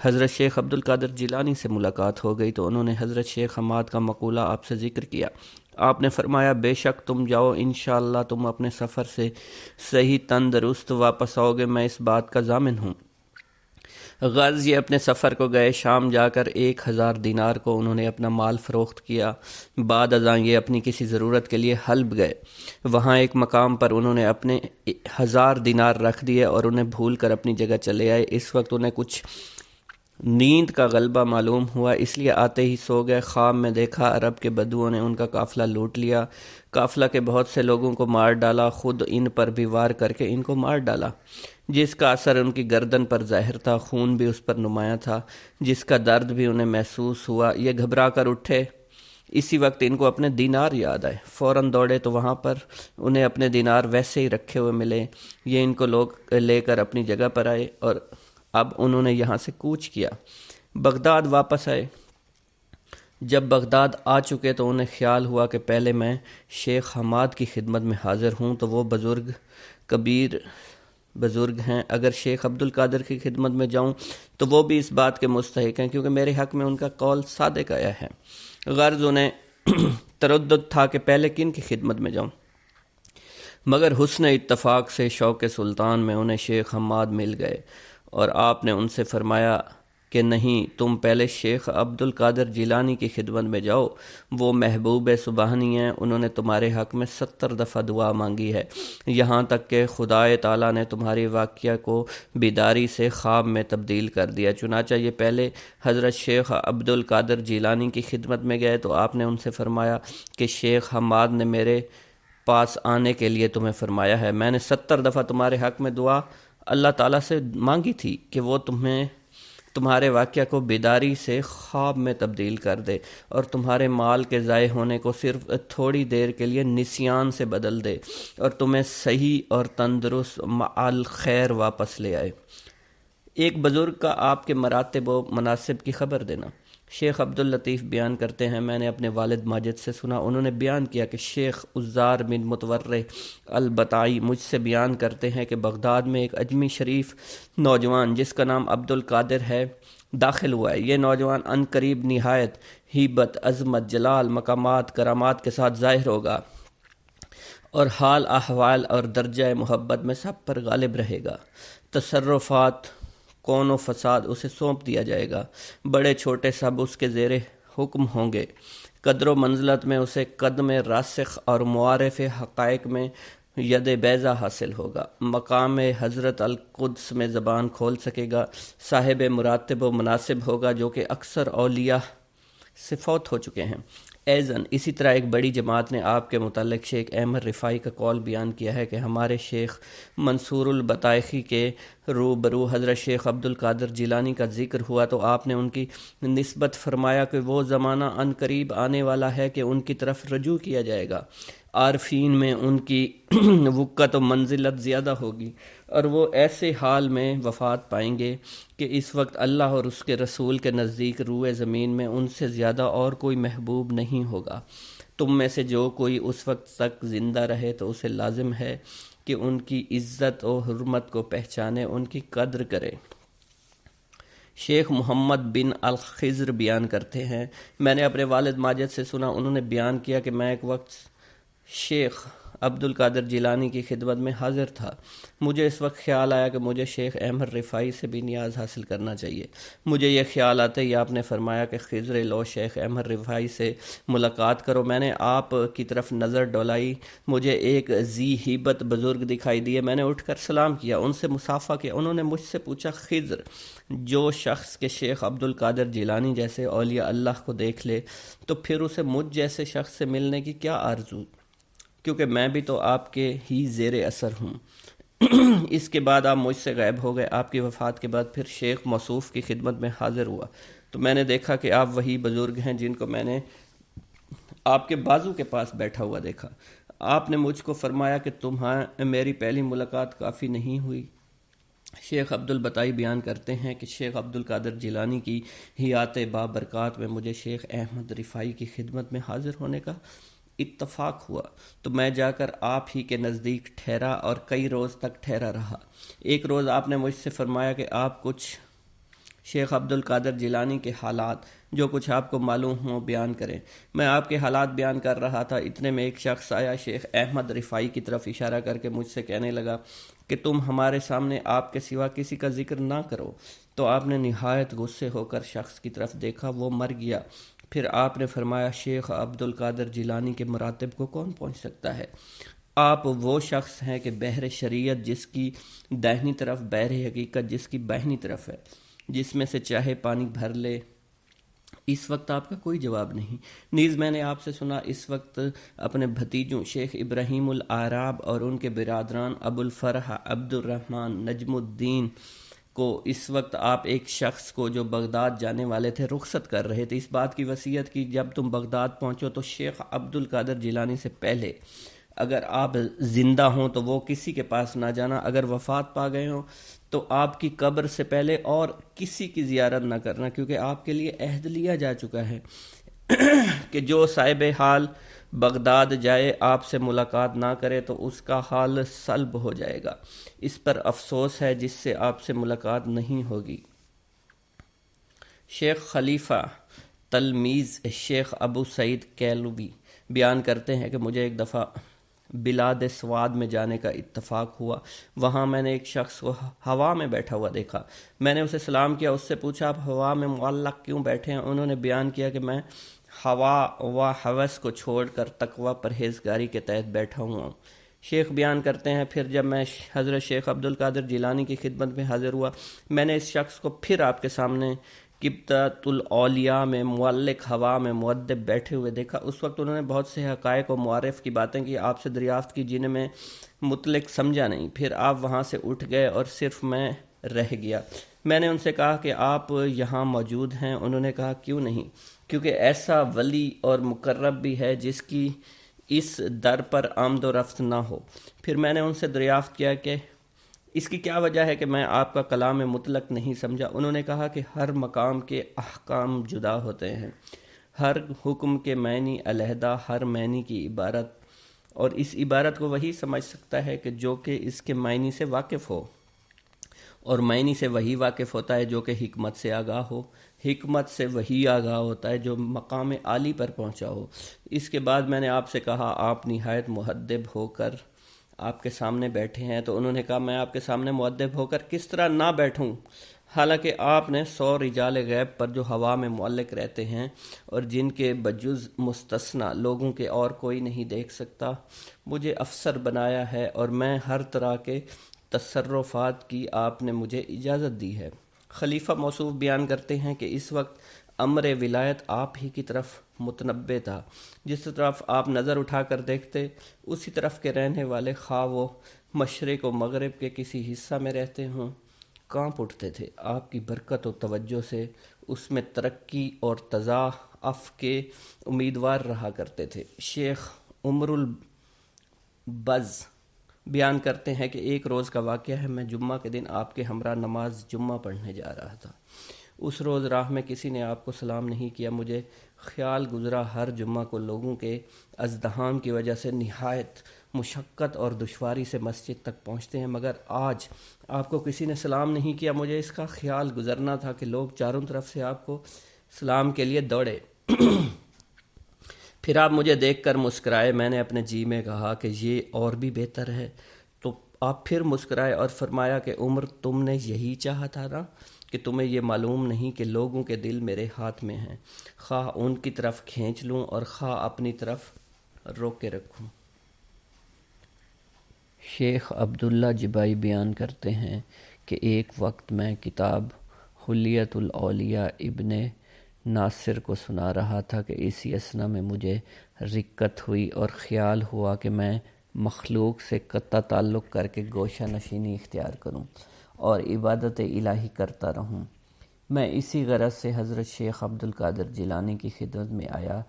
حضرت شیخ عبد القادر جیلانی سے ملاقات ہو گئی تو انہوں نے حضرت شیخ حماد کا مقولہ آپ سے ذکر کیا۔ آپ نے فرمایا، بے شک تم جاؤ، انشاءاللہ تم اپنے سفر سے صحیح تندرست واپس آؤ گے، میں اس بات کا ضامن ہوں۔ غرض یہ اپنے سفر کو گئے۔ شام جا کر 1000 دینار کو انہوں نے اپنا مال فروخت کیا۔ بعد ازاں یہ اپنی کسی ضرورت کے لیے حلب گئے۔ وہاں ایک مقام پر انہوں نے اپنے 1000 دینار رکھ دیے اور انہیں بھول کر اپنی جگہ چلے آئے۔ اس وقت انہیں کچھ نیند کا غلبہ معلوم ہوا، اس لیے آتے ہی سو گئے۔ خواب میں دیکھا عرب کے بدوؤں نے ان کا قافلہ لوٹ لیا، قافلہ کے بہت سے لوگوں کو مار ڈالا، خود ان پر بھی وار کر کے ان کو مار ڈالا، جس کا اثر ان کی گردن پر ظاہر تھا، خون بھی اس پر نمایاں تھا، جس کا درد بھی انہیں محسوس ہوا۔ یہ گھبرا کر اٹھے اسی وقت ان کو اپنے دینار یاد آئے، فوراً دوڑے تو وہاں پر انہیں اپنے دینار ویسے ہی رکھے ہوئے ملے۔ یہ ان کو لوگ لے کر اپنی جگہ پر آئے اور اب انہوں نے یہاں سے کوچ کیا، بغداد واپس آئے۔ جب بغداد آ چکے تو انہیں خیال ہوا کہ پہلے میں شیخ حماد کی خدمت میں حاضر ہوں تو وہ بزرگ کبیر بزرگ ہیں، اگر شیخ عبد القادر کی خدمت میں جاؤں تو وہ بھی اس بات کے مستحق ہیں کیونکہ میرے حق میں ان کا قول صادق آیا ہے۔ غرض انہیں تردد تھا کہ پہلے کن کی خدمت میں جاؤں، مگر حسن اتفاق سے شوق سلطان میں انہیں شیخ حماد مل گئے اور آپ نے ان سے فرمایا کہ نہیں، تم پہلے شیخ عبد القادر جیلانی کی خدمت میں جاؤ، وہ محبوب سبحانی ہیں، انہوں نے تمہارے حق میں 70 دفعہ دعا مانگی ہے، یہاں تک کہ خدا تعالیٰ نے تمہاری واقعہ کو بیداری سے خواب میں تبدیل کر دیا۔ چنانچہ یہ پہلے حضرت شیخ عبد القادر جیلانی کی خدمت میں گئے تو آپ نے ان سے فرمایا کہ شیخ حماد نے میرے پاس آنے کے لیے تمہیں فرمایا ہے، میں نے 70 دفعہ تمہارے حق میں دعا اللہ تعالیٰ سے مانگی تھی کہ وہ تمہارے واقعہ کو بیداری سے خواب میں تبدیل کر دے اور تمہارے مال کے ضائع ہونے کو صرف تھوڑی دیر کے لیے نسیان سے بدل دے اور تمہیں صحیح اور تندرست مع خیر واپس لے آئے۔ ایک بزرگ کا آپ کے مراتب و مناصب کی خبر دینا۔ شیخ عبداللطیف بیان کرتے ہیں، میں نے اپنے والد ماجد سے سنا، انہوں نے بیان کیا کہ شیخ عزار بن متورع البتائی مجھ سے بیان کرتے ہیں کہ بغداد میں ایک اجمی شریف نوجوان جس کا نام عبد القادر ہے داخل ہوا ہے۔ یہ نوجوان عن قریب نہایت ہیبت، عظمت، جلال، مقامات، کرامات کے ساتھ ظاہر ہوگا اور حال احوال اور درجہ محبت میں سب پر غالب رہے گا۔ تصرفات کون و فساد اسے سونپ دیا جائے گا، بڑے چھوٹے سب اس کے زیر حکم ہوں گے۔ قدر و منزلت میں اسے قدم راسخ اور معارف حقائق میں ید بیضہ حاصل ہوگا۔ مقام حضرت القدس میں زبان کھول سکے گا، صاحب مراتب و مناسب ہوگا جو کہ اکثر اولیاء سے فوت ہو چکے ہیں۔ ایضاً اسی طرح ایک بڑی جماعت نے آپ کے متعلق شیخ احمد رفاعی کا قول بیان کیا ہے کہ ہمارے شیخ منصور البطائخی کے روبرو حضرت شیخ عبد القادر جیلانی کا ذکر ہوا تو آپ نے ان کی نسبت فرمایا کہ وہ زمانہ عن قریب آنے والا ہے کہ ان کی طرف رجوع کیا جائے گا، عارفین میں ان کی وقت و منزلت زیادہ ہوگی اور وہ ایسے حال میں وفات پائیں گے کہ اس وقت اللہ اور اس کے رسول کے نزدیک روئے زمین میں ان سے زیادہ اور کوئی محبوب نہیں ہوگا۔ تم میں سے جو کوئی اس وقت تک زندہ رہے تو اسے لازم ہے کہ ان کی عزت و حرمت کو پہچانے، ان کی قدر کرے۔ شیخ محمد بن الخضر بیان کرتے ہیں، میں نے اپنے والد ماجد سے سنا، انہوں نے بیان کیا کہ میں ایک وقت شیخ عبد القادر جیلانی کی خدمت میں حاضر تھا۔ مجھے اس وقت خیال آیا کہ مجھے شیخ احمد رفاعی سے بھی نیاز حاصل کرنا چاہیے۔ مجھے یہ خیال آتے ہی آپ نے فرمایا کہ خضر لو، شیخ احمد رفاعی سے ملاقات کرو۔ میں نے آپ کی طرف نظر ڈولائی، مجھے ایک ذی ہیبت بزرگ دکھائی دیے، میں نے اٹھ کر سلام کیا، ان سے مصافحہ کیا۔ انہوں نے مجھ سے پوچھا، خضر، جو شخص کے شیخ عبد القادر جیلانی جیسے اولیاء اللہ کو دیکھ لے تو پھر اسے مجھ جیسے شخص سے ملنے کی کیا آرزو، کیونکہ میں بھی تو آپ کے ہی زیر اثر ہوں۔ اس کے بعد آپ مجھ سے غائب ہو گئے۔ آپ کی وفات کے بعد پھر شیخ موصوف کی خدمت میں حاضر ہوا تو میں نے دیکھا کہ آپ وہی بزرگ ہیں جن کو میں نے آپ کے بازو کے پاس بیٹھا ہوا دیکھا۔ آپ نے مجھ کو فرمایا کہ تمہیں میری پہلی ملاقات کافی نہیں ہوئی۔ شیخ عبد البتائی بیان کرتے ہیں کہ شیخ عبد القادر جیلانی کی حیات بابرکات میں مجھے شیخ احمد رفاعی کی خدمت میں حاضر ہونے کا اتفاق ہوا تو میں جا کر آپ ہی کے نزدیک ٹھہرا اور کئی روز تک ٹھہرا رہا۔ ایک روز آپ نے مجھ سے فرمایا کہ آپ کچھ شیخ عبد القادر جیلانی کے حالات جو کچھ آپ کو معلوم ہوں بیان کریں۔ میں آپ کے حالات بیان کر رہا تھا، اتنے میں ایک شخص آیا، شیخ احمد رفاعی کی طرف اشارہ کر کے مجھ سے کہنے لگا کہ تم ہمارے سامنے آپ کے سوا کسی کا ذکر نہ کرو۔ تو آپ نے نہایت غصے ہو کر شخص کی طرف دیکھا، وہ مر گیا۔ پھر آپ نے فرمایا، شیخ عبد القادر جیلانی کے مراتب کو کون پہنچ سکتا ہے؟ آپ وہ شخص ہیں کہ بحر شریعت جس کی داہنی طرف، بحر حقیقت جس کی بائنی طرف ہے، جس میں سے چاہے پانی بھر لے۔ اس وقت آپ کا کوئی جواب نہیں۔ نیز میں نے آپ سے سنا اس وقت اپنے بھتیجوں شیخ ابراہیم العراب اور ان کے برادران ابو الفرح عبد الرحمن نجم الدین کو اس وقت آپ ایک شخص کو جو بغداد جانے والے تھے رخصت کر رہے تھے، اس بات کی وصیت کی جب تم بغداد پہنچو تو شیخ عبد القادر جیلانی سے پہلے اگر آپ زندہ ہوں تو وہ کسی کے پاس نہ جانا، اگر وفات پا گئے ہوں تو آپ کی قبر سے پہلے اور کسی کی زیارت نہ کرنا، کیونکہ آپ کے لیے عہد لیا جا چکا ہے کہ جو صاحب حال بغداد جائے آپ سے ملاقات نہ کرے تو اس کا حال سلب ہو جائے گا، اس پر افسوس ہے جس سے آپ سے ملاقات نہیں ہوگی۔ شیخ خلیفہ تلمیذ شیخ ابو سعید کیلوی بیان کرتے ہیں کہ مجھے ایک دفعہ بلاد سواد میں جانے کا اتفاق ہوا، وہاں میں نے ایک شخص کو ہوا میں بیٹھا ہوا دیکھا، میں نے اسے سلام کیا، اس سے پوچھا آپ ہوا میں معلق کیوں بیٹھے ہیں؟ انہوں نے بیان کیا کہ میں ہوا و ہوس کو چھوڑ کر تقوی پرہیزگاری کے تحت بیٹھا ہوا ہوں۔ شیخ بیان کرتے ہیں پھر جب میں حضرت شیخ عبد القادر جیلانی کی خدمت میں حاضر ہوا، میں نے اس شخص کو پھر آپ کے سامنے قبطۃ الاولیاء میں معلق ہوا میں مؤدب بیٹھے ہوئے دیکھا۔ اس وقت انہوں نے بہت سے حقائق و معارف کی باتیں کی، آپ سے دریافت کی جنہیں میں مطلق سمجھا نہیں، پھر آپ وہاں سے اٹھ گئے اور صرف میں رہ گیا۔ میں نے ان سے کہا کہ آپ یہاں موجود ہیں؟ انہوں نے کہا کیوں نہیں، کیونکہ ایسا ولی اور مقرب بھی ہے جس کی اس در پر آمد و رفت نہ ہو۔ پھر میں نے ان سے دریافت کیا کہ اس کی کیا وجہ ہے کہ میں آپ کا کلام مطلق نہیں سمجھا؟ انہوں نے کہا کہ ہر مقام کے احکام جدا ہوتے ہیں، ہر حکم کے معنی علیحدہ، ہر معنی کی عبارت، اور اس عبارت کو وہی سمجھ سکتا ہے کہ جو کہ اس کے معنی سے واقف ہو، اور معنی سے وہی واقف ہوتا ہے جو کہ حکمت سے آگاہ ہو، حکمت سے وہی آگاہ ہوتا ہے جو مقام عالی پر پہنچا ہو۔ اس کے بعد میں نے آپ سے کہا آپ نہایت مؤدب ہو کر آپ کے سامنے بیٹھے ہیں، تو انہوں نے کہا میں آپ کے سامنے مؤدب ہو کر کس طرح نہ بیٹھوں، حالانکہ آپ نے 100 رجال غیب پر جو ہوا میں معلق رہتے ہیں اور جن کے بجز مستثنی لوگوں کے اور کوئی نہیں دیکھ سکتا، مجھے افسر بنایا ہے اور میں ہر طرح کے تصرفات کی آپ نے مجھے اجازت دی ہے۔ خلیفہ موصوف بیان کرتے ہیں کہ اس وقت امر ولایت آپ ہی کی طرف متنبع تھا، جس طرف آپ نظر اٹھا کر دیکھتے اسی طرف کے رہنے والے خواہ وہ مشرق و مغرب کے کسی حصہ میں رہتے ہوں کانپ اٹھتے تھے، آپ کی برکت و توجہ سے اس میں ترقی اور تضاعف کے امیدوار رہا کرتے تھے۔ شیخ عمر البز بیان کرتے ہیں کہ ایک روز کا واقعہ ہے، میں جمعہ کے دن آپ کے ہمراہ نماز جمعہ پڑھنے جا رہا تھا۔ اس روز راہ میں کسی نے آپ کو سلام نہیں کیا، مجھے خیال گزرا ہر جمعہ کو لوگوں کے ازدحام کی وجہ سے نہایت مشقت اور دشواری سے مسجد تک پہنچتے ہیں، مگر آج آپ کو کسی نے سلام نہیں کیا۔ مجھے اس کا خیال گزرنا تھا کہ لوگ چاروں طرف سے آپ کو سلام کے لیے دوڑے۔ پھر آپ مجھے دیکھ کر مسکرائے، میں نے اپنے جی میں کہا کہ یہ اور بھی بہتر ہے، تو آپ پھر مسکرائے اور فرمایا کہ عمر تم نے یہی چاہا تھا نا، کہ تمہیں یہ معلوم نہیں کہ لوگوں کے دل میرے ہاتھ میں ہیں، خواہ ان کی طرف کھینچ لوں اور خواہ اپنی طرف روک کے رکھوں۔ شیخ عبداللہ جبائی بیان کرتے ہیں کہ ایک وقت میں کتاب حلیۃ الاولیاء ابن ناصر کو سنا رہا تھا کہ اسی اثنا میں مجھے رکت ہوئی اور خیال ہوا کہ میں مخلوق سے قطع تعلق کر کے گوشہ نشینی اختیار کروں اور عبادت الہی کرتا رہوں۔ میں اسی غرض سے حضرت شیخ عبد القادر جیلانی کی خدمت میں آیا،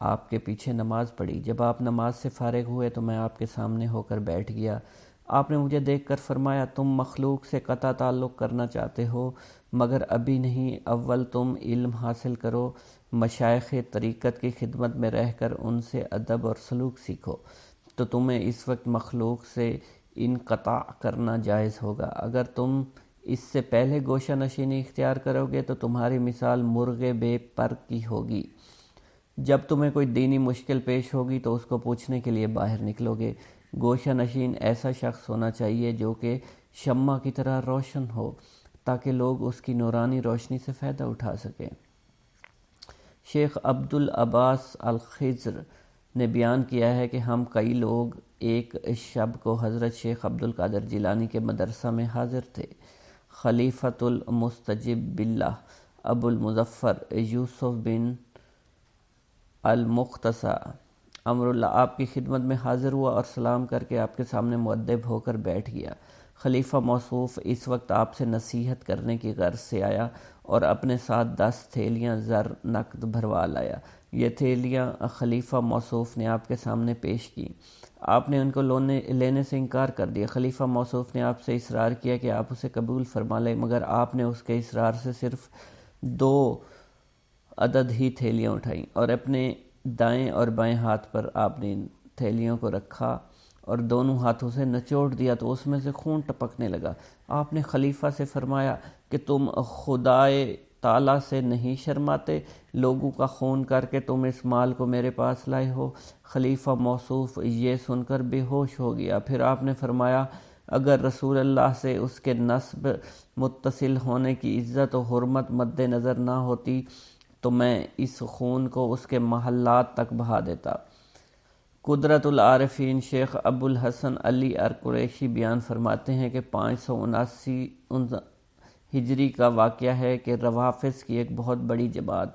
آپ کے پیچھے نماز پڑھی۔ جب آپ نماز سے فارغ ہوئے تو میں آپ کے سامنے ہو کر بیٹھ گیا۔ آپ نے مجھے دیکھ کر فرمایا تم مخلوق سے قطع تعلق کرنا چاہتے ہو، مگر ابھی نہیں، اول تم علم حاصل کرو، مشائخ طریقت کی خدمت میں رہ کر ان سے ادب اور سلوک سیکھو، تو تمہیں اس وقت مخلوق سے انقطاع کرنا جائز ہوگا۔ اگر تم اس سے پہلے گوشہ نشینی اختیار کرو گے تو تمہاری مثال مرغ بے پر کی ہوگی۔ جب تمہیں کوئی دینی مشکل پیش ہوگی تو اس کو پوچھنے کے لیے باہر نکلو گے۔ گوشہ نشین ایسا شخص ہونا چاہیے جو کہ شمع کی طرح روشن ہو تاکہ لوگ اس کی نورانی روشنی سے فائدہ اٹھا سکیں۔ شیخ عبد العباس الخضر نے بیان کیا ہے کہ ہم کئی لوگ ایک شب کو حضرت شیخ عبد القادر جیلانی کے مدرسہ میں حاضر تھے۔ خلیفۃ المستجب باللہ ابو المظفر یوسف بن المختصہ امر اللہ آپ کی خدمت میں حاضر ہوا اور سلام کر کے آپ کے سامنے مؤدب ہو کر بیٹھ گیا۔ خلیفہ موصوف اس وقت آپ سے نصیحت کرنے کی غرض سے آیا اور اپنے ساتھ 10 تھیلیاں زر نقد بھروا لایا۔ یہ تھیلیاں خلیفہ موصوف نے آپ کے سامنے پیش کی۔ آپ نے ان کو لینے سے انکار کر دیا۔ خلیفہ موصوف نے آپ سے اصرار کیا کہ آپ اسے قبول فرما لیں، مگر آپ نے اس کے اصرار سے صرف 2 عدد ہی تھیلیاں اٹھائیں اور اپنے دائیں اور بائیں ہاتھ پر آپ نے ان تھیلیوں کو رکھا اور دونوں ہاتھوں سے نچوڑ دیا تو اس میں سے خون ٹپکنے لگا۔ آپ نے خلیفہ سے فرمایا کہ تم خدائے تعالیٰ سے نہیں شرماتے؟ لوگوں کا خون کر کے تم اس مال کو میرے پاس لائے ہو۔ خلیفہ موصوف یہ سن کر بے ہوش ہو گیا۔ پھر آپ نے فرمایا اگر رسول اللہ سے اس کے نسب متصل ہونے کی عزت و حرمت مد نظر نہ ہوتی تو میں اس خون کو اس کے محلات تک بہا دیتا۔ قدرت العارفین شیخ ابو الحسن علی قریشی بیان فرماتے ہیں کہ 579 ہجری کا واقعہ ہے کہ روافظ کی ایک بہت بڑی جماعت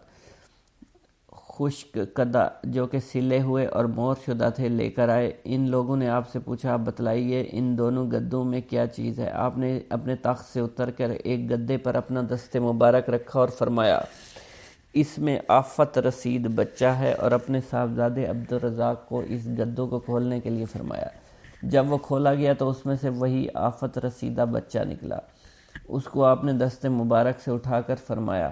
خشک کدہ جو کہ سلے ہوئے اور مور شدہ تھے لے کر آئے۔ ان لوگوں نے آپ سے پوچھا آپ بتلائیے ان دونوں گدوں میں کیا چیز ہے؟ آپ نے اپنے تخت سے اتر کر ایک گدے پر اپنا دست مبارک رکھا اور فرمایا اس میں آفت رسید بچہ ہے، اور اپنے صاحبزادے عبدالرزاق کو اس گدوں کو کھولنے کے لیے فرمایا۔ جب وہ کھولا گیا تو اس میں سے وہی آفت رسیدہ بچہ نکلا۔ اس کو آپ نے دست مبارک سے اٹھا کر فرمایا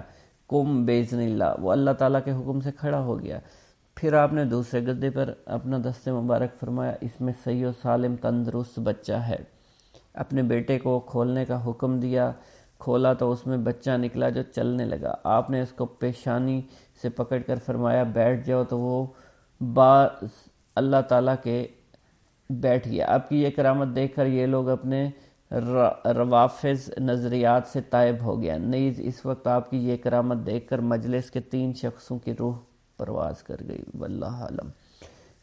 قم باذن اللہ، وہ اللہ تعالیٰ کے حکم سے کھڑا ہو گیا۔ پھر آپ نے دوسرے گدے پر اپنا دست مبارک فرمایا اس میں صحیح و سالم تندرست بچہ ہے۔ اپنے بیٹے کو کھولنے کا حکم دیا، کھولا تو اس میں بچہ نکلا جو چلنے لگا۔ آپ نے اس کو پیشانی سے پکڑ کر فرمایا بیٹھ جاؤ، تو وہ اللہ تعالیٰ کے بیٹھ گیا۔ آپ کی یہ کرامت دیکھ کر یہ لوگ اپنے روافظ نظریات سے تائب ہو گیا۔ نیز اس وقت آپ کی یہ کرامت دیکھ کر مجلس کے 3 شخصوں کی روح پرواز کر گئی، واللہ عالم۔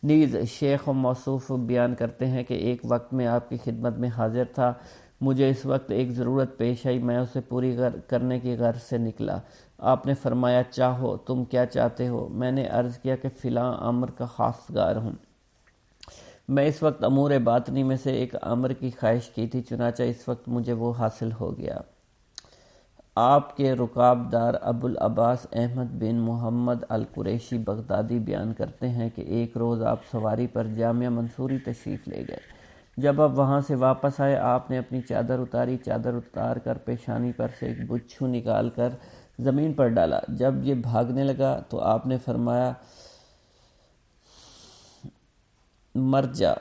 نیز شیخ و موصوف بیان کرتے ہیں کہ ایک وقت میں آپ کی خدمت میں حاضر تھا، مجھے اس وقت ایک ضرورت پیش آئی، میں اسے پوری کرنے کی غرض سے نکلا۔ آپ نے فرمایا چاہو، تم کیا چاہتے ہو؟ میں نے عرض کیا کہ فلاں امر کا خواستگار ہوں۔ میں اس وقت امور باطنی میں سے ایک امر کی خواہش کی تھی، چنانچہ اس وقت مجھے وہ حاصل ہو گیا۔ آپ کے رکابدار ابو العباس احمد بن محمد القریشی بغدادی بیان کرتے ہیں کہ ایک روز آپ سواری پر جامعہ منصوری تشریف لے گئے۔ جب آپ وہاں سے واپس آئے آپ نے اپنی چادر اتاری، چادر اتار کر پیشانی پر سے ایک بچھو نکال کر زمین پر ڈالا۔ جب یہ بھاگنے لگا تو آپ نے فرمایا مر جا،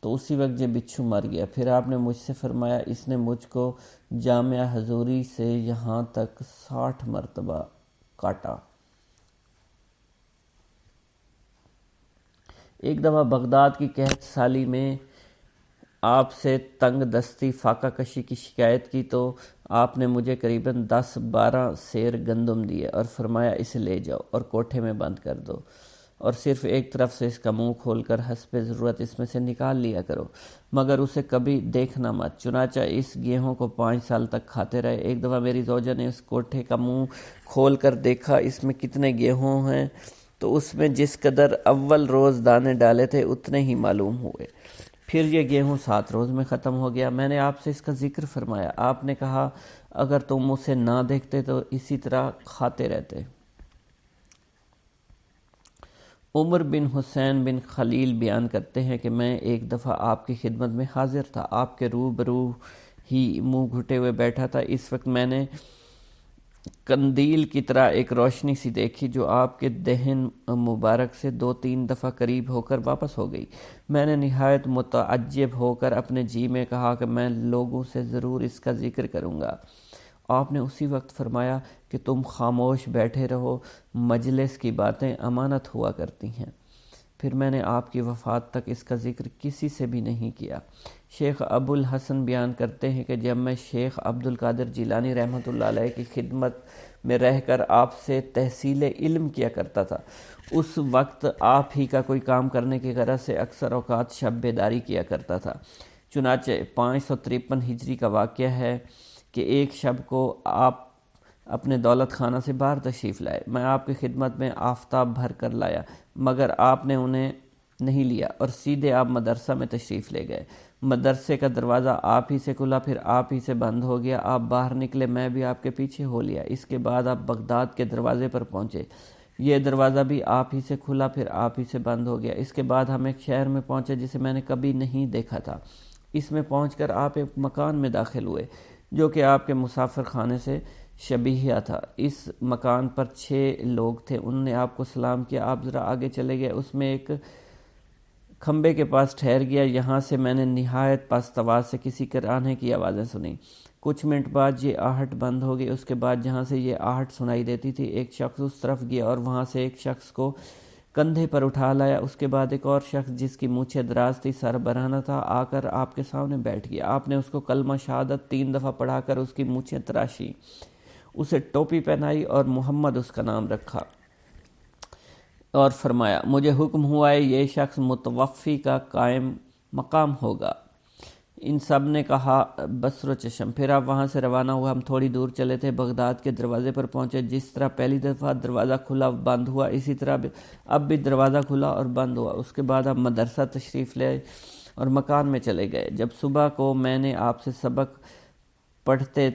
تو اسی وقت یہ بچھو مر گیا۔ پھر آپ نے مجھ سے فرمایا اس نے مجھ کو جامعہ حضوری سے یہاں تک 60 مرتبہ کاٹا۔ ایک دفعہ بغداد کی قحط سالی میں آپ سے تنگ دستی فاقہ کشی کی شکایت کی تو آپ نے مجھے قریباً 10-12 سیر گندم دیے اور فرمایا اسے لے جاؤ اور کوٹھے میں بند کر دو، اور صرف ایک طرف سے اس کا منہ کھول کر حسب ضرورت اس میں سے نکال لیا کرو، مگر اسے کبھی دیکھنا مت۔ چنانچہ اس گیہوں کو 5 سال تک کھاتے رہے۔ ایک دفعہ میری زوجہ نے اس کوٹھے کا منہ کھول کر دیکھا اس میں کتنے گیہوں ہیں، تو اس میں جس قدر اول روز دانے ڈالے تھے اتنے ہی معلوم ہوئے۔ پھر یہ گیہوں 7 روز میں ختم ہو گیا۔ میں نے آپ سے اس کا ذکر فرمایا، آپ نے کہا اگر تم اسے نہ دیکھتے تو اسی طرح کھاتے رہتے۔ عمر بن حسین بن خلیل بیان کرتے ہیں کہ میں ایک دفعہ آپ کی خدمت میں حاضر تھا، آپ کے روبرو ہی منہ گھٹے ہوئے بیٹھا تھا۔ اس وقت میں نے قندیل کی طرح ایک روشنی سی دیکھی جو آپ کے دہن مبارک سے 2-3 دفعہ قریب ہو کر واپس ہو گئی۔ میں نے نہایت متعجب ہو کر اپنے جی میں کہا کہ میں لوگوں سے ضرور اس کا ذکر کروں گا۔ آپ نے اسی وقت فرمایا کہ تم خاموش بیٹھے رہو، مجلس کی باتیں امانت ہوا کرتی ہیں۔ پھر میں نے آپ کی وفات تک اس کا ذکر کسی سے بھی نہیں کیا۔ شیخ ابو الحسن بیان کرتے ہیں کہ جب میں شیخ عبد القادر جیلانی رحمۃ اللہ علیہ کی خدمت میں رہ کر آپ سے تحصیل علم کیا کرتا تھا، اس وقت آپ ہی کا کوئی کام کرنے کی غرض سے اکثر اوقات شب بیداری کیا کرتا تھا۔ چنانچہ 553 ہجری کا واقعہ ہے کہ ایک شب کو آپ اپنے دولت خانہ سے باہر تشریف لائے۔ میں آپ کی خدمت میں آفتاب بھر کر لایا، مگر آپ نے انہیں نہیں لیا اور سیدھے آپ مدرسہ میں تشریف لے گئے۔ مدرسے کا دروازہ آپ ہی سے کھلا پھر آپ ہی سے بند ہو گیا، آپ باہر نکلے، میں بھی آپ کے پیچھے ہو لیا۔ اس کے بعد آپ بغداد کے دروازے پر پہنچے، یہ دروازہ بھی آپ ہی سے کھلا پھر آپ ہی سے بند ہو گیا۔ اس کے بعد ہم ایک شہر میں پہنچے جسے میں نے کبھی نہیں دیکھا تھا۔ اس میں پہنچ کر آپ ایک مکان میں داخل ہوئے جو کہ آپ کے مسافر خانے سے شبیہ تھا۔ اس مکان پر 6 لوگ تھے، انہوں نے آپ کو سلام کیا، آپ ذرا آگے چلے گئے، اس میں ایک کھمبے کے پاس ٹھہر گیا، یہاں سے میں نے نہایت پست آواز سے کسی کراہنے کی آوازیں سنیں۔ کچھ منٹ بعد یہ آہٹ بند ہو گئی، اس کے بعد جہاں سے یہ آہٹ سنائی دیتی تھی ایک شخص اس طرف گیا اور وہاں سے ایک شخص کو کندھے پر اٹھا لایا۔ اس کے بعد ایک اور شخص جس کی مونچھیں دراز تھی، سر برہنہ تھا، آ کر آپ کے سامنے بیٹھ گیا۔ آپ نے اس کو کلمہ شہادت 3 دفعہ پڑھا کر اس کی مونچھیں تراشی، اسے ٹوپی پہنائی اور محمد اس کا نام رکھا اور فرمایا مجھے حکم ہوا ہے یہ شخص متوفی کا قائم مقام ہوگا۔ ان سب نے کہا بصر و چشم۔ پھر آپ وہاں سے روانہ ہوا، ہم تھوڑی دور چلے تھے، بغداد کے دروازے پر پہنچے۔ جس طرح پہلی دفعہ دروازہ کھلا بند ہوا، اسی طرح اب بھی دروازہ کھلا اور بند ہوا۔ اس کے بعد آپ مدرسہ تشریف لے اور مکان میں چلے گئے۔ جب صبح کو میں نے آپ سے سبق پڑھتے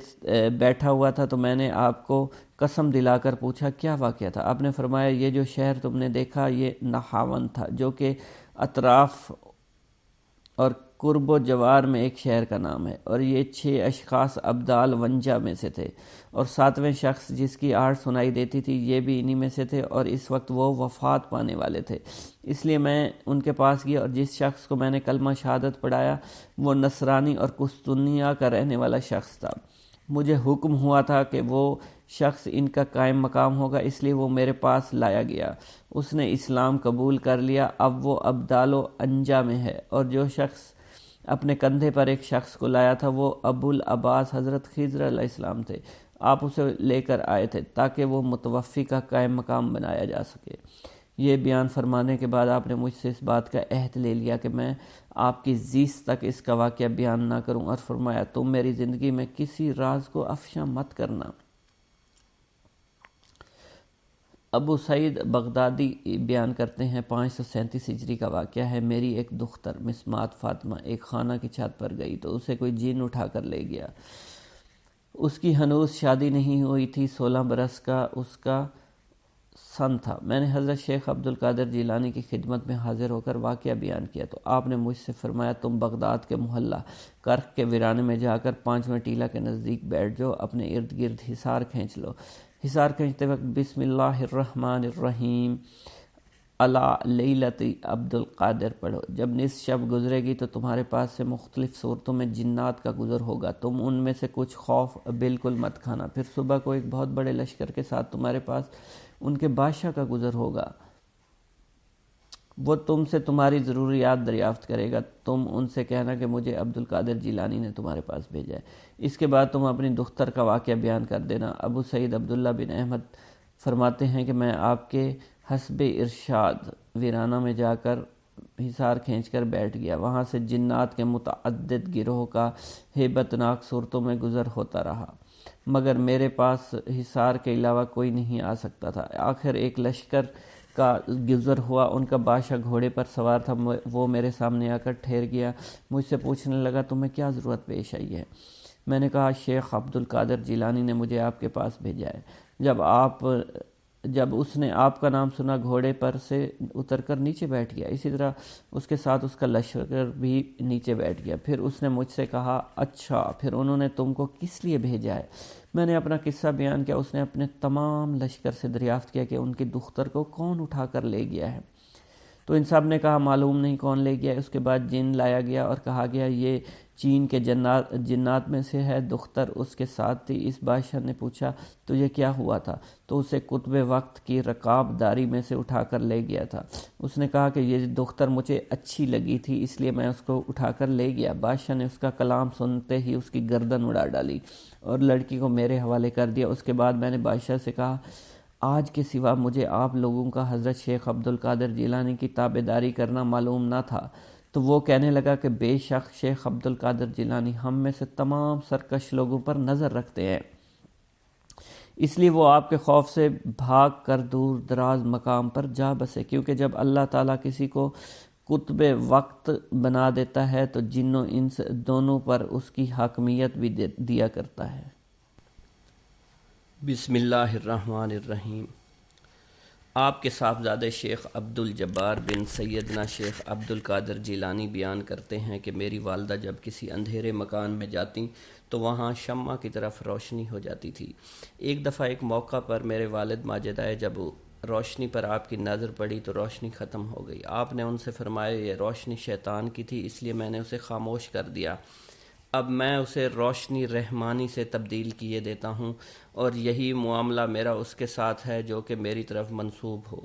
بیٹھا ہوا تھا تو میں نے آپ کو قسم دلا کر پوچھا کیا واقعہ تھا؟ آپ نے فرمایا یہ جو شہر تم نے دیکھا یہ نہاون تھا، جو کہ اطراف اور قرب و جوار میں ایک شہر کا نام ہے، اور یہ 6 اشخاص ابدال ونجا میں سے تھے، اور 7ویں شخص جس کی آہٹ سنائی دیتی تھی یہ بھی انہی میں سے تھے، اور اس وقت وہ وفات پانے والے تھے۔ اس لیے میں ان کے پاس گیا، اور جس شخص کو میں نے کلمہ شہادت پڑھایا وہ نصرانی اور قسطنطنیہ کا رہنے والا شخص تھا۔ مجھے حکم ہوا تھا کہ وہ شخص ان کا قائم مقام ہوگا، اس لیے وہ میرے پاس لایا گیا۔ اس نے اسلام قبول کر لیا، اب وہ ابدال و انجا میں ہے، اور جو شخص اپنے کندھے پر ایک شخص کو لایا تھا وہ ابو العباس حضرت خضر علیہ السلام تھے۔ آپ اسے لے کر آئے تھے تاکہ وہ متوفی کا قائم مقام بنایا جا سکے۔ یہ بیان فرمانے کے بعد آپ نے مجھ سے اس بات کا عہد لے لیا کہ میں آپ کی زیست تک اس کا واقعہ بیان نہ کروں، اور فرمایا تم میری زندگی میں کسی راز کو افشا مت کرنا۔ ابو سعید بغدادی بیان کرتے ہیں 537 ہجری کا واقعہ ہے، میری ایک دختر مسمات فاطمہ ایک خانہ کی چھت پر گئی تو اسے کوئی جن اٹھا کر لے گیا۔ اس کی ہنوز شادی نہیں ہوئی تھی، 16 برس کا اس کا سن تھا۔ میں نے حضرت شیخ عبد القادر جیلانی کی خدمت میں حاضر ہو کر واقعہ بیان کیا تو آپ نے مجھ سے فرمایا تم بغداد کے محلہ کرخ کے ویرانے میں جا کر 5ویں ٹیلہ کے نزدیک بیٹھ جاؤ، اپنے ارد گرد حصار کھینچ لو۔ حصار کھینچتے وقت بسم اللہ الرحمن الرحیم علی لیلۃ عبد القادر پڑھو۔ جب نصف شب گزرے گی تو تمہارے پاس سے مختلف صورتوں میں جنات کا گزر ہوگا، تم ان میں سے کچھ خوف بالکل مت کھانا۔ پھر صبح کو ایک بہت بڑے لشکر کے ساتھ تمہارے پاس ان کے بادشاہ کا گزر ہوگا، وہ تم سے تمہاری ضروریات دریافت کرے گا، تم ان سے کہنا کہ مجھے عبد القادر جیلانی نے تمہارے پاس بھیجا ہے۔ اس کے بعد تم اپنی دختر کا واقعہ بیان کر دینا۔ ابو سعید عبداللہ بن احمد فرماتے ہیں کہ میں آپ کے حسب ارشاد ویرانہ میں جا کر حصار کھینچ کر بیٹھ گیا، وہاں سے جنات کے متعدد گروہ کا ہیبت ناک صورتوں میں گزر ہوتا رہا، مگر میرے پاس حصار کے علاوہ کوئی نہیں آ سکتا تھا۔ آخر ایک لشکر کا گزر ہوا، ان کا بادشاہ گھوڑے پر سوار تھا، وہ میرے سامنے آ کر ٹھہر گیا، مجھ سے پوچھنے لگا تمہیں کیا ضرورت پیش آئی ہے؟ میں نے کہا شیخ عبد القادر جیلانی نے مجھے آپ کے پاس بھیجا ہے۔ جب اس نے آپ کا نام سنا گھوڑے پر سے اتر کر نیچے بیٹھ گیا، اسی طرح اس کے ساتھ اس کا لشکر بھی نیچے بیٹھ گیا۔ پھر اس نے مجھ سے کہا اچھا پھر انہوں نے تم کو کس لیے بھیجا ہے؟ میں نے اپنا قصہ بیان کیا۔ اس نے اپنے تمام لشکر سے دریافت کیا کہ ان کی دختر کو کون اٹھا کر لے گیا ہے، تو ان سب نے کہا معلوم نہیں کون لے گیا۔ اس کے بعد جن لایا گیا اور کہا گیا یہ چین کے جنات میں سے ہے، دختر اس کے ساتھ تھی۔ اس بادشاہ نے پوچھا تو یہ کیا ہوا تھا؟ تو اسے قطب وقت کی رکاب داری میں سے اٹھا کر لے گیا تھا۔ اس نے کہا کہ یہ دختر مجھے اچھی لگی تھی اس لیے میں اس کو اٹھا کر لے گیا۔ بادشاہ نے اس کا کلام سنتے ہی اس کی گردن اڑا ڈالی اور لڑکی کو میرے حوالے کر دیا۔ اس کے بعد میں نے بادشاہ سے کہا آج کے سوا مجھے آپ لوگوں کا حضرت شیخ عبد القادر جیلانی کی تابعداری کرنا معلوم نہ تھا، تو وہ کہنے لگا کہ بے شک شیخ عبد القادر جیلانی ہم میں سے تمام سرکش لوگوں پر نظر رکھتے ہیں، اس لیے وہ آپ کے خوف سے بھاگ کر دور دراز مقام پر جا بسے، کیونکہ جب اللہ تعالیٰ کسی کو قطب وقت بنا دیتا ہے تو جن و انس دونوں پر اس کی حاکمیت بھی دیا کرتا ہے۔ بسم اللہ الرحمن الرحیم۔ آپ کے صاحبزادے شیخ عبد الجبار بن سیدنا شیخ عبد القادر جیلانی بیان کرتے ہیں کہ میری والدہ جب کسی اندھیرے مکان میں جاتیں تو وہاں شمع کی طرف روشنی ہو جاتی تھی۔ ایک دفعہ ایک موقع پر میرے والد ماجد آئے، جب روشنی پر آپ کی نظر پڑی تو روشنی ختم ہو گئی۔ آپ نے ان سے فرمایا یہ روشنی شیطان کی تھی، اس لیے میں نے اسے خاموش کر دیا، اب میں اسے روشنی رحمانی سے تبدیل کیے دیتا ہوں، اور یہی معاملہ میرا اس کے ساتھ ہے جو کہ میری طرف منسوب ہو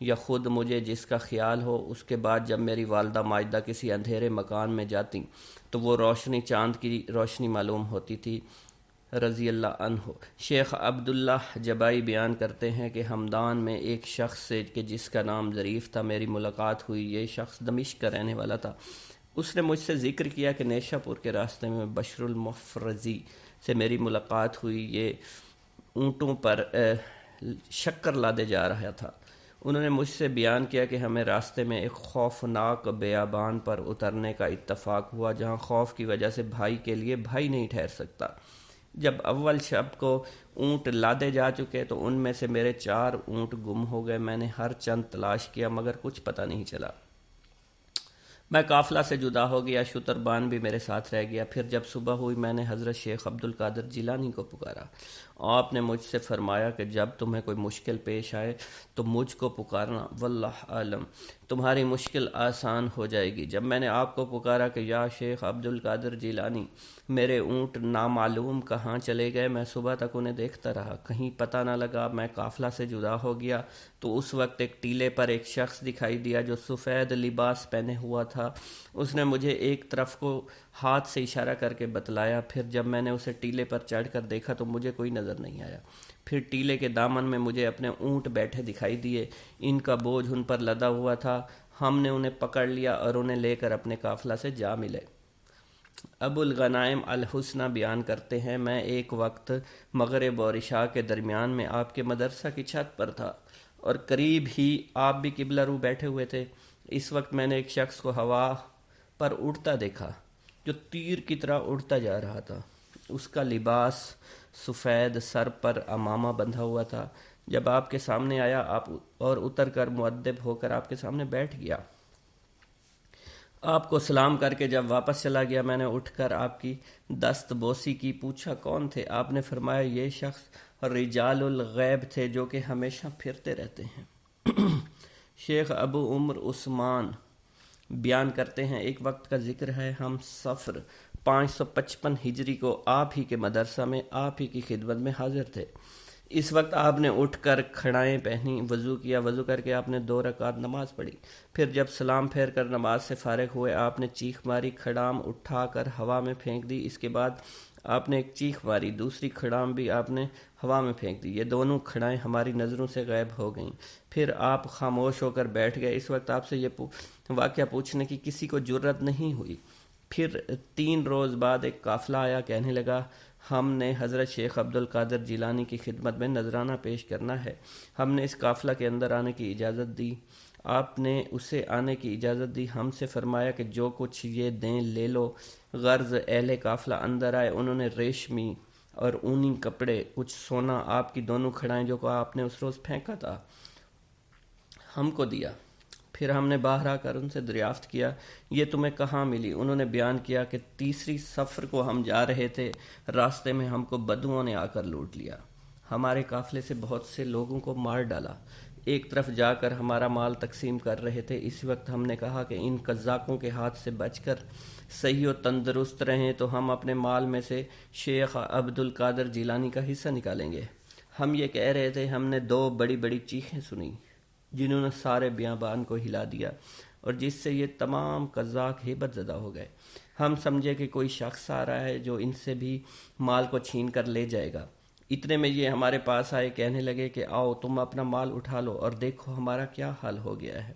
یا خود مجھے جس کا خیال ہو۔ اس کے بعد جب میری والدہ ماجدہ کسی اندھیرے مکان میں جاتی تو وہ روشنی چاند کی روشنی معلوم ہوتی تھی، رضی اللہ عنہ۔ شیخ عبداللہ جبائی بیان کرتے ہیں کہ ہمدان میں ایک شخص سے کہ جس کا نام ظریف تھا میری ملاقات ہوئی۔ یہ شخص دمشق کا رہنے والا تھا۔ اس نے مجھ سے ذکر کیا کہ نیشہ پور کے راستے میں بشر المفرزی سے میری ملاقات ہوئی۔ یہ اونٹوں پر شکر لادے جا رہا تھا۔ انہوں نے مجھ سے بیان کیا کہ ہمیں راستے میں ایک خوفناک بیابان پر اترنے کا اتفاق ہوا، جہاں خوف کی وجہ سے بھائی کے لیے بھائی نہیں ٹھہر سکتا۔ جب اول شب کو اونٹ لادے جا چکے تو ان میں سے میرے 4 اونٹ گم ہو گئے۔ میں نے ہر چند تلاش کیا مگر کچھ پتہ نہیں چلا۔ میں قافلہ سے جدا ہو گیا، شتربان بھی میرے ساتھ رہ گیا۔ پھر جب صبح ہوئی میں نے حضرت شیخ عبد القادر جیلانی کو پکارا۔ آپ نے مجھ سے فرمایا کہ جب تمہیں کوئی مشکل پیش آئے تو مجھ کو پکارنا، واللہ عالم تمہاری مشکل آسان ہو جائے گی۔ جب میں نے آپ کو پکارا کہ یا شیخ عبد القادر جیلانی، میرے اونٹ نامعلوم کہاں چلے گئے، میں صبح تک انہیں دیکھتا رہا، کہیں پتہ نہ لگا۔ میں قافلہ سے جدا ہو گیا تو اس وقت ایک ٹیلے پر ایک شخص دکھائی دیا جو سفید لباس پہنے ہوا تھا۔ اس نے مجھے ایک طرف کو ہاتھ سے اشارہ کر کے بتلایا۔ پھر جب میں نے اسے ٹیلے پر چڑھ کر دیکھا تو مجھے کوئی نظر نہیں آیا۔ پھر ٹیلے کے دامن میں مجھے اپنے اونٹ بیٹھے دکھائی دیے، ان کا بوجھ ان پر لدا ہوا تھا۔ ہم نے انہیں پکڑ لیا اور انہیں لے کر اپنے قافلہ سے جا ملے۔ ابو الغنائم الحسنہ بیان کرتے ہیں میں ایک وقت مغرب اور عشاء کے درمیان میں آپ کے مدرسہ کی چھت پر تھا اور قریب ہی آپ بھی قبلہ رو بیٹھے ہوئے تھے۔ اس وقت میں نے ایک شخص کو ہوا پر اڑتا دیکھا جو تیر کی طرح اڑتا جا رہا تھا۔ اس کا لباس سفید، سر پر عمامہ بندھا ہوا تھا۔ جب آپ کے سامنے آیا آپ اور اتر کر مؤدب ہو کر آپ کے سامنے بیٹھ گیا۔ آپ کو سلام کر کے جب واپس چلا گیا میں نے اٹھ کر آپ کی دست بوسی کی، پوچھا کون تھے؟ آپ نے فرمایا یہ شخص رجال الغیب تھے جو کہ ہمیشہ پھرتے رہتے ہیں۔ شیخ ابو عمر عثمان بیان کرتے ہیں ایک وقت کا ذکر ہے، ہم صفر 555 ہجری کو آپ ہی کے مدرسہ میں آپ ہی کی خدمت میں حاضر تھے۔ اس وقت آپ نے اٹھ کر کھڑائیں پہنی، وضو کیا، وضو کر کے آپ نے 2 رکعت نماز پڑھی۔ پھر جب سلام پھیر کر نماز سے فارغ ہوئے آپ نے چیخ ماری، کھڑام اٹھا کر ہوا میں پھینک دی۔ اس کے بعد آپ نے ایک چیخ ماری، دوسری کھڑام بھی آپ نے ہوا میں پھینک دی۔ یہ دونوں کھڑائیں ہماری نظروں سے غائب ہو گئیں۔ پھر آپ خاموش ہو کر بیٹھ گئے۔ اس وقت آپ سے یہ واقعہ پوچھنے کی کسی کو جرت نہیں ہوئی۔ پھر 3 روز بعد ایک قافلہ آیا، کہنے لگا ہم نے حضرت شیخ عبد القادر جیلانی کی خدمت میں نذرانہ پیش کرنا ہے۔ ہم نے اس قافلہ کے اندر آنے کی اجازت دی۔ آپ نے اسے آنے کی اجازت دی۔ ہم سے فرمایا کہ جو کچھ یہ دیں لے لو۔ غرض اہل قافلہ اندر آئے، انہوں نے ریشمی اور اونی کپڑے، کچھ سونا، آپ کی دونوں کھڑائیں جو کہ آپ نے اس روز پھینکا تھا ہم کو دیا۔ پھر ہم نے باہر آ کر ان سے دریافت کیا یہ تمہیں کہاں ملی؟ انہوں نے بیان کیا کہ تیسری سفر کو ہم جا رہے تھے، راستے میں ہم کو بدوؤں نے آ کر لوٹ لیا، ہمارے قافلے سے بہت سے لوگوں کو مار ڈالا۔ ایک طرف جا کر ہمارا مال تقسیم کر رہے تھے، اس وقت ہم نے کہا کہ ان قزاقوں کے ہاتھ سے بچ کر صحیح و تندرست رہیں تو ہم اپنے مال میں سے شیخ عبد القادر جیلانی کا حصہ نکالیں گے۔ ہم یہ کہہ رہے تھے، ہم نے 2 بڑی بڑی چیخیں سنی جنہوں نے سارے بیابان کو ہلا دیا اور جس سے یہ تمام قزاق ہیبت زدہ ہو گئے۔ ہم سمجھے کہ کوئی شخص آ رہا ہے جو ان سے بھی مال کو چھین کر لے جائے گا۔ اتنے میں یہ ہمارے پاس آئے، کہنے لگے کہ آؤ تم اپنا مال اٹھا لو اور دیکھو ہمارا کیا حال ہو گیا ہے۔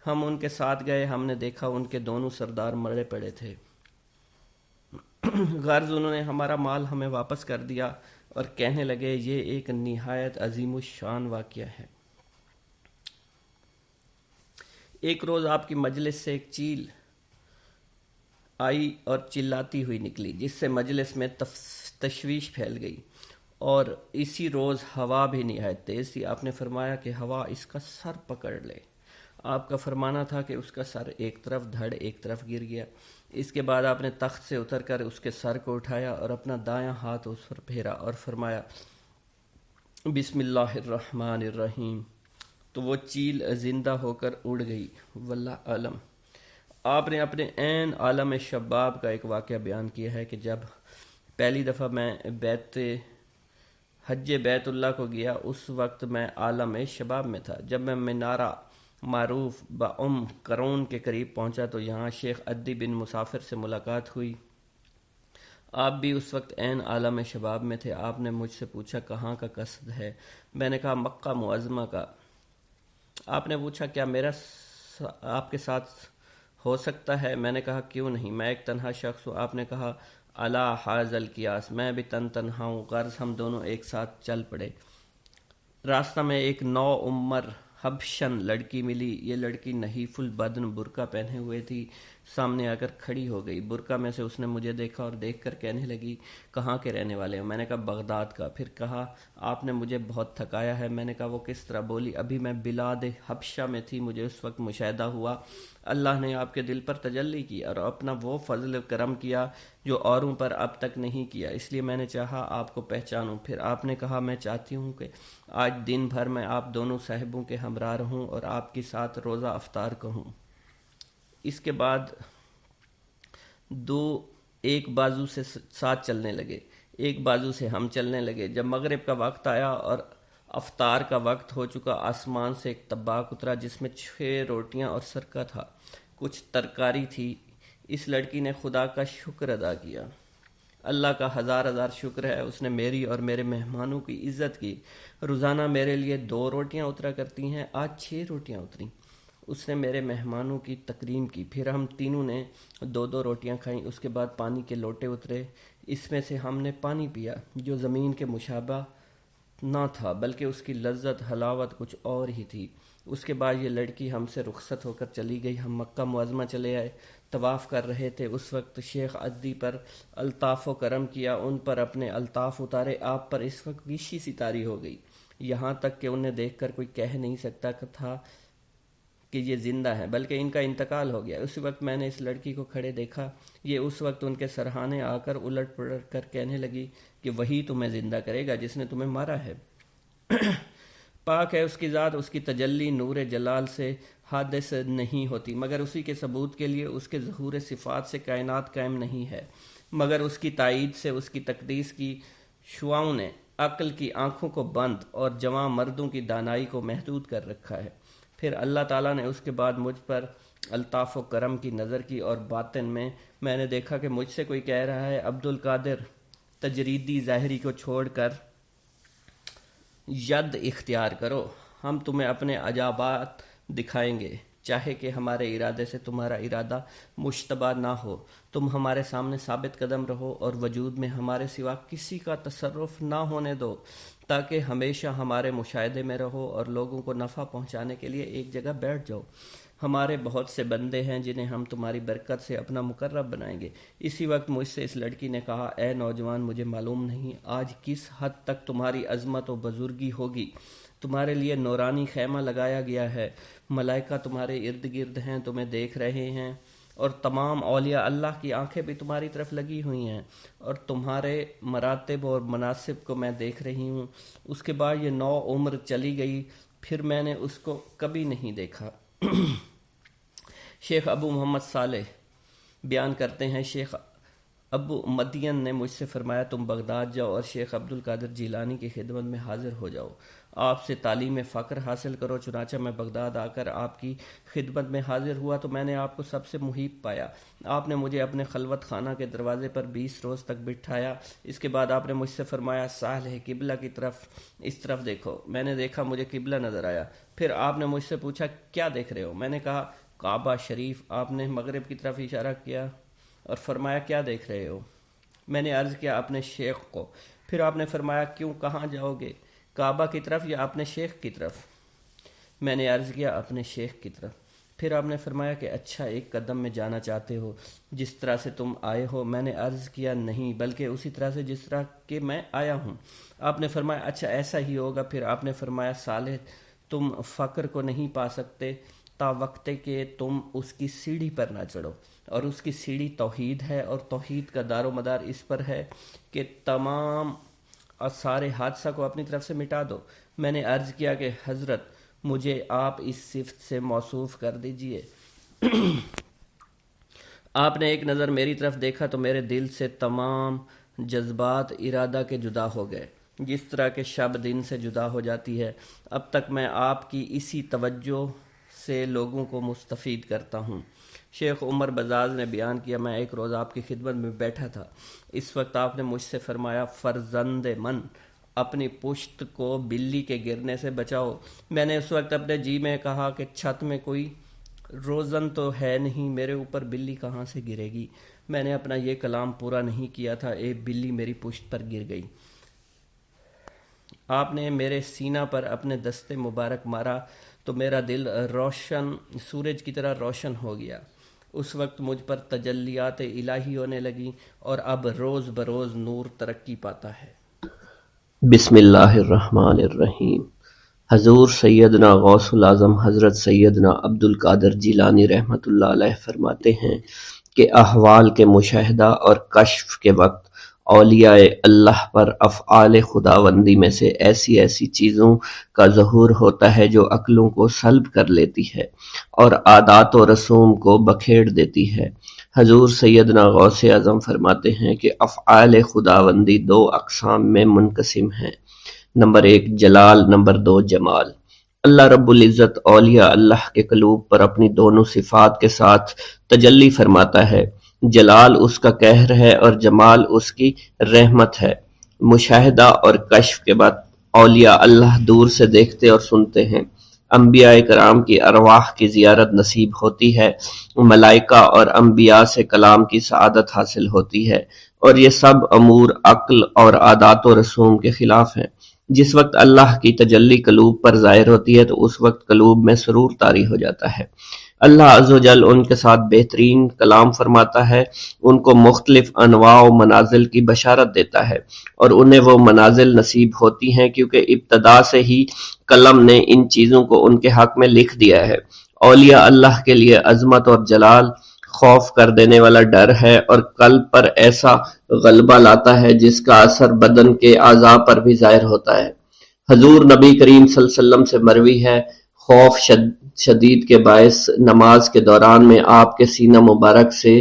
ہم ان کے ساتھ گئے، ہم نے دیکھا ان کے دونوں سردار مرے پڑے تھے۔ غرض انہوں نے ہمارا مال ہمیں واپس کر دیا اور کہنے لگے یہ ایک نہایت عظیم الشان واقعہ ہے۔ ایک روز آپ کی مجلس سے ایک چیل آئی اور چلاتی ہوئی نکلی، جس سے مجلس میں تشویش پھیل گئی، اور اسی روز ہوا بھی نہایت تیز تھی۔ آپ نے فرمایا کہ ہوا اس کا سر پکڑ لے۔ آپ کا فرمانا تھا کہ اس کا سر ایک طرف دھڑ ایک طرف گر گیا۔ اس کے بعد آپ نے تخت سے اتر کر اس کے سر کو اٹھایا اور اپنا دایاں ہاتھ اس پر پھیرا اور فرمایا بسم اللہ الرحمن الرحیم، تو وہ چیل زندہ ہو کر اڑ گئی۔ واللہ عالم۔ آپ نے اپنے عین عالم شباب کا ایک واقعہ بیان کیا ہے کہ جب پہلی دفعہ میں حج بیت اللہ کو گیا، اس وقت میں عالم شباب میں تھا۔ جب میں منارہ معروف کرون کے قریب پہنچا تو یہاں شیخ عدی بن مسافر سے ملاقات ہوئی۔ آپ بھی اس وقت عین عالم شباب میں تھے۔ آپ نے مجھ سے پوچھا کہاں کا قصد ہے؟ میں نے کہا مکہ معظمہ کا۔ آپ نے پوچھا کیا میرا آپ کے ساتھ ہو سکتا ہے؟ میں نے کہا کیوں نہیں، میں ایک تنہا شخص ہوں۔ آپ نے کہا الا حاذل قیاس، میں بھی تنہا ہوں، غرض ہم دونوں ایک ساتھ چل پڑے۔ راستہ میں ایک نو عمر حبشن لڑکی ملی۔ یہ لڑکی نحیف البدن برقع پہنے ہوئے تھی۔ سامنے آ کر کھڑی ہو گئی۔ برقع میں سے اس نے مجھے دیکھا اور دیکھ کر کہنے لگی کہاں کے رہنے والے ہو؟ میں نے کہا بغداد کا۔ پھر کہا آپ نے مجھے بہت تھکایا ہے۔ میں نے کہا وہ کس طرح؟ بولی ابھی میں بلاد حبشہ میں تھی، مجھے اس وقت مشاہدہ ہوا اللہ نے آپ کے دل پر تجلی کی اور اپنا وہ فضل کرم کیا جو اوروں پر اب تک نہیں کیا، اس لیے میں نے چاہا آپ کو پہچانوں۔ پھر آپ نے کہا میں چاہتی ہوں کہ آج دن بھر میں آپ دونوں صاحبوں کے ہمراہ رہوں اور آپ کے ساتھ روزہ افطار کہوں۔ اس کے بعد دو ایک بازو سے ساتھ چلنے لگے، ایک بازو سے ہم چلنے لگے۔ جب مغرب کا وقت آیا اور افطار کا وقت ہو چکا، آسمان سے ایک طباق اترا جس میں 6 روٹیاں اور سرکہ تھا، کچھ ترکاری تھی۔ اس لڑکی نے خدا کا شکر ادا کیا۔ اللہ کا ہزار ہزار شکر ہے، اس نے میری اور میرے مہمانوں کی عزت کی۔ روزانہ میرے لیے 2 روٹیاں اترا کرتی ہیں، آج 6 روٹیاں اتریں۔ اس نے میرے مہمانوں کی تکریم کی۔ پھر ہم تینوں نے 2 روٹیاں کھائیں۔ اس کے بعد پانی کے لوٹے اترے، اس میں سے ہم نے پانی پیا جو زمین کے مشابہ نہ تھا بلکہ اس کی لذت حلاوت کچھ اور ہی تھی۔ اس کے بعد یہ لڑکی ہم سے رخصت ہو کر چلی گئی۔ ہم مکہ معظمہ چلے آئے، طواف کر رہے تھے۔ اس وقت شیخ عدی پر الطاف و کرم کیا، ان پر اپنے الطاف اتارے۔ آپ پر اس وقت ویشی سی طاری ہو گئی، یہاں تک کہ انہیں دیکھ کر کوئی کہہ نہیں سکتا تھا کہ یہ زندہ ہے، بلکہ ان کا انتقال ہو گیا۔ اسی وقت میں نے اس لڑکی کو کھڑے دیکھا۔ یہ اس وقت ان کے سرہانے آ کر الٹ پلٹ کر کہنے لگی کہ وہی تمہیں زندہ کرے گا جس نے تمہیں مارا ہے۔ پاک ہے اس کی ذات، اس کی تجلی نور جلال سے حادث نہیں ہوتی مگر اسی کے ثبوت کے لیے اس کے ظہور صفات سے کائنات قائم نہیں ہے، مگر اس کی تائید سے اس کی تقدیس کی شعاؤں نے عقل کی آنکھوں کو بند اور جوان مردوں کی دانائی کو محدود کر رکھا ہے۔ پھر اللہ تعالیٰ نے اس کے بعد مجھ پر الطاف و کرم کی نظر کی اور باطن میں نے دیکھا کہ مجھ سے کوئی کہہ رہا ہے عبد القادر، تجریدی ظاہری کو چھوڑ کر ید اختیار کرو، ہم تمہیں اپنے عجائبات دکھائیں گے، چاہے کہ ہمارے ارادے سے تمہارا ارادہ مشتبہ نہ ہو۔ تم ہمارے سامنے ثابت قدم رہو اور وجود میں ہمارے سوا کسی کا تصرف نہ ہونے دو، تاکہ ہمیشہ ہمارے مشاہدے میں رہو اور لوگوں کو نفع پہنچانے کے لیے ایک جگہ بیٹھ جاؤ۔ ہمارے بہت سے بندے ہیں جنہیں ہم تمہاری برکت سے اپنا مقرب بنائیں گے۔ اسی وقت مجھ سے اس لڑکی نے کہا اے نوجوان، مجھے معلوم نہیں آج کس حد تک تمہاری عظمت و بزرگی ہوگی۔ تمہارے لیے نورانی خیمہ لگایا گیا ہے، ملائکہ تمہارے ارد گرد ہیں، تمہیں دیکھ رہے ہیں، اور تمام اولیاء اللہ کی آنکھیں بھی تمہاری طرف لگی ہوئی ہیں، اور تمہارے مراتب اور مناصب کو میں دیکھ رہی ہوں۔ اس کے بعد یہ 9 عمر چلی گئی، پھر میں نے اس کو کبھی نہیں دیکھا۔ شیخ ابو محمد صالح بیان کرتے ہیں شیخ ابو مدین نے مجھ سے فرمایا تم بغداد جاؤ اور شیخ عبد القادر جیلانی کی خدمت میں حاضر ہو جاؤ، آپ سے تعلیم فقر حاصل کرو۔ چنانچہ میں بغداد آ کر آپ کی خدمت میں حاضر ہوا تو میں نے آپ کو سب سے محیب پایا۔ آپ نے مجھے اپنے خلوت خانہ کے دروازے پر 20 روز تک بٹھایا۔ اس کے بعد آپ نے مجھ سے فرمایا صالح قبلہ کی طرف، اس طرف دیکھو۔ میں نے دیکھا، مجھے قبلہ نظر آیا۔ پھر آپ نے مجھ سے پوچھا کیا دیکھ رہے ہو؟ میں نے کہا کعبہ شریف۔ آپ نے مغرب کی طرف اشارہ کیا اور فرمایا کیا دیکھ رہے ہو؟ میں نے عرض کیا اپنے شیخ کو۔ پھر آپ نے فرمایا کیوں، کہاں جاؤ گے، کعبہ کی طرف یا اپنے شیخ کی طرف؟ میں نے عرض کیا اپنے شیخ کی طرف۔ پھر آپ نے فرمایا کہ اچھا ایک قدم میں جانا چاہتے ہو جس طرح سے تم آئے ہو؟ میں نے عرض کیا نہیں، بلکہ اسی طرح سے جس طرح کہ میں آیا ہوں۔ آپ نے فرمایا اچھا ایسا ہی ہوگا۔ پھر آپ نے فرمایا صالح، تم فقر کو نہیں پا سکتے تا وقت کہ تم اس کی سیڑھی پر نہ چڑھو، اور اس کی سیڑھی توحید ہے، اور توحید کا دار و مدار اس پر ہے کہ تمام اور سارے حادثہ کو اپنی طرف سے مٹا دو۔ میں نے عرض کیا کہ حضرت مجھے آپ اس صفت سے موصوف کر دیجئے۔ آپ نے ایک نظر میری طرف دیکھا تو میرے دل سے تمام جذبات ارادہ کے جدا ہو گئے، جس طرح کہ شب دن سے جدا ہو جاتی ہے۔ اب تک میں آپ کی اسی توجہ سے لوگوں کو مستفید کرتا ہوں۔ شیخ عمر بزاز نے بیان کیا، میں ایک روز آپ کی خدمت میں بیٹھا تھا، اس وقت آپ نے مجھ سے فرمایا فرزند من، اپنی پشت کو بلی کے گرنے سے بچاؤ۔ میں نے اس وقت اپنے جی میں کہا کہ چھت میں کوئی روزن تو ہے نہیں، میرے اوپر بلی کہاں سے گرے گی؟ میں نے اپنا یہ کلام پورا نہیں کیا تھا، ایک بلی میری پشت پر گر گئی۔ آپ نے میرے سینہ پر اپنے دستے مبارک مارا تو میرا دل روشن سورج کی طرح روشن ہو گیا۔ اس وقت مجھ پر تجلیات الہی ہونے لگیں، اور اب روز بروز نور ترقی پاتا ہے۔ بسم اللہ الرحمن الرحیم۔ حضور سیدنا غوث العظم حضرت سیدنا عبد القادر جیلانی رحمۃ اللہ علیہ فرماتے ہیں کہ احوال کے مشاہدہ اور کشف کے وقت اولیاء اللہ پر افعال خداوندی میں سے ایسی ایسی چیزوں کا ظہور ہوتا ہے جو عقلوں کو سلب کر لیتی ہے اور عادات و رسوم کو بکھیر دیتی ہے۔ حضور سیدنا غوث اعظم فرماتے ہیں کہ افعال خداوندی دو اقسام میں منقسم ہیں، نمبر ایک جلال، نمبر دو جمال۔ اللہ رب العزت اولیاء اللہ کے قلوب پر اپنی دونوں صفات کے ساتھ تجلی فرماتا ہے۔ جلال اس کا قہر ہے اور جمال اس کی رحمت ہے۔ مشاہدہ اور کشف کے بعد اولیاء اللہ دور سے دیکھتے اور سنتے ہیں، انبیاء کرام کی ارواح کی زیارت نصیب ہوتی ہے، ملائکہ اور انبیاء سے کلام کی سعادت حاصل ہوتی ہے، اور یہ سب امور عقل اور عادات و رسوم کے خلاف ہیں۔ جس وقت اللہ کی تجلی قلوب پر ظاہر ہوتی ہے تو اس وقت قلوب میں سرور طاری ہو جاتا ہے۔ اللہ عز و جل ان کے ساتھ بہترین کلام فرماتا ہے، ان کو مختلف انواع و منازل کی بشارت دیتا ہے، اور انہیں وہ منازل نصیب ہوتی ہیں کیونکہ ابتدا سے ہی قلم نے ان چیزوں کو ان کے حق میں لکھ دیا ہے۔ اولیاء اللہ کے لیے عظمت اور جلال خوف کر دینے والا ڈر ہے، اور قلب پر ایسا غلبہ لاتا ہے جس کا اثر بدن کے اعضاء پر بھی ظاہر ہوتا ہے۔ حضور نبی کریم صلی اللہ علیہ وسلم سے مروی ہے، خوف شدید کے باعث نماز کے دوران میں آپ کے سینہ مبارک سے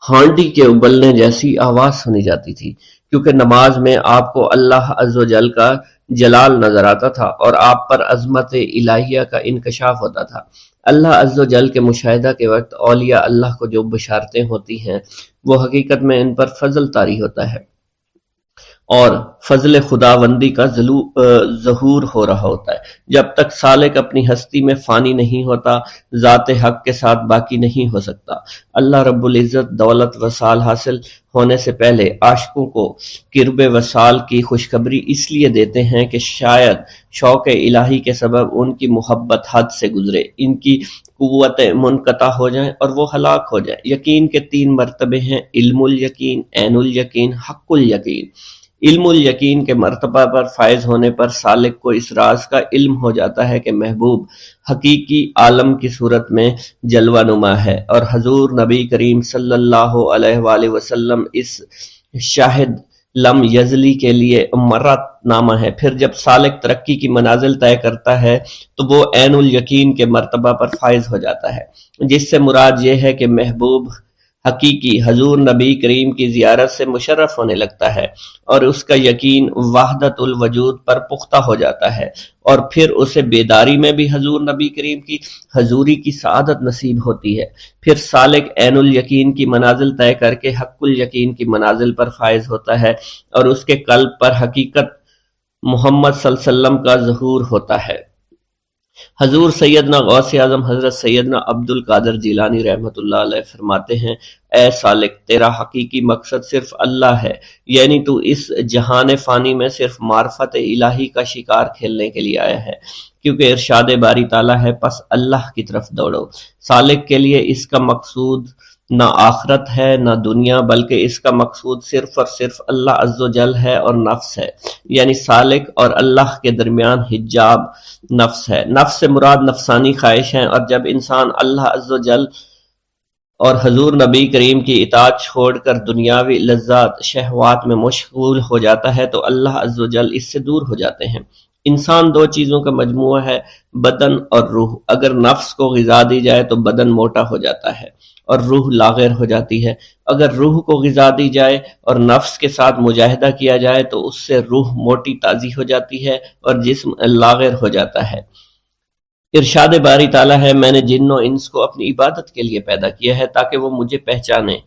ہانڈی کے ابلنے جیسی آواز سنی جاتی تھی، کیونکہ نماز میں آپ کو اللہ عز و جل کا جلال نظر آتا تھا اور آپ پر عظمت الہیہ کا انکشاف ہوتا تھا۔ اللہ عز و جل کے مشاہدہ کے وقت اولیاء اللہ کو جو بشارتیں ہوتی ہیں وہ حقیقت میں ان پر فضل طاری ہوتا ہے اور فضل خداوندی کا ظہور ہو رہا ہوتا ہے۔ جب تک سالک اپنی ہستی میں فانی نہیں ہوتا، ذات حق کے ساتھ باقی نہیں ہو سکتا۔ اللہ رب العزت دولت وصال حاصل ہونے سے پہلے عاشقوں کو قرب وصال کی خوشخبری اس لیے دیتے ہیں کہ شاید شوق الہی کے سبب ان کی محبت حد سے گزرے، ان کی قوتیں منقطع ہو جائیں اور وہ ہلاک ہو جائیں۔ یقین کے تین مرتبے ہیں، علم الیقین، عین الیقین، حق الیقین۔ علم الیقین کے مرتبہ پر فائز ہونے پر سالک کو اس راز کا علم ہو جاتا ہے کہ محبوب حقیقی عالم کی صورت میں جلوہ نما ہے، اور حضور نبی کریم صلی اللہ علیہ وآلہ وسلم اس شاہد لم یزلی کے لیے مرت نامہ ہے۔ پھر جب سالک ترقی کی منازل طے کرتا ہے تو وہ عین الیقین کے مرتبہ پر فائز ہو جاتا ہے، جس سے مراد یہ ہے کہ محبوب حقیقی حضور نبی کریم کی زیارت سے مشرف ہونے لگتا ہے، اور اس کا یقین وحدت الوجود پر پختہ ہو جاتا ہے، اور پھر اسے بیداری میں بھی حضور نبی کریم کی حضوری کی سعادت نصیب ہوتی ہے۔ پھر سالک عین الیقین کی منازل طے کر کے حق الیقین کی منازل پر فائز ہوتا ہے، اور اس کے قلب پر حقیقت محمد صلی اللہ علیہ وسلم کا ظہور ہوتا ہے۔ حضور سیدنا غوث اعظم حضرت سیدنا عبد القادر جیلانی رحمۃ اللہ علیہ فرماتے ہیں، اے سالک، تیرا حقیقی مقصد صرف اللہ ہے، یعنی تو اس جہان فانی میں صرف معرفت الہی کا شکار کھیلنے کے لیے آیا ہے، کیونکہ ارشاد باری تعالیٰ ہے پس اللہ کی طرف دوڑو۔ سالک کے لیے اس کا مقصود نہ آخرت ہے نہ دنیا، بلکہ اس کا مقصود صرف اور صرف اللہ عز و جل ہے اور نفس ہے، یعنی سالک اور اللہ کے درمیان حجاب نفس ہے۔ نفس سے مراد نفسانی خواہش ہیں، اور جب انسان اللہ عز و جل اور حضور نبی کریم کی اطاعت چھوڑ کر دنیاوی لذات شہوات میں مشغول ہو جاتا ہے تو اللہ عز و جل اس سے دور ہو جاتے ہیں۔ انسان دو چیزوں کا مجموعہ ہے، بدن اور روح۔ اگر نفس کو غذا دی جائے تو بدن موٹا ہو جاتا ہے اور روح لاغر ہو جاتی ہے، اگر روح کو غذا دی جائے اور نفس کے ساتھ مجاہدہ کیا جائے تو اس سے روح موٹی تازی ہو جاتی ہے اور جسم لاغر ہو جاتا ہے۔ ارشاد باری تعالیٰ ہے، میں نے جن و انس کو اپنی عبادت کے لیے پیدا کیا ہے تاکہ وہ مجھے پہچانے۔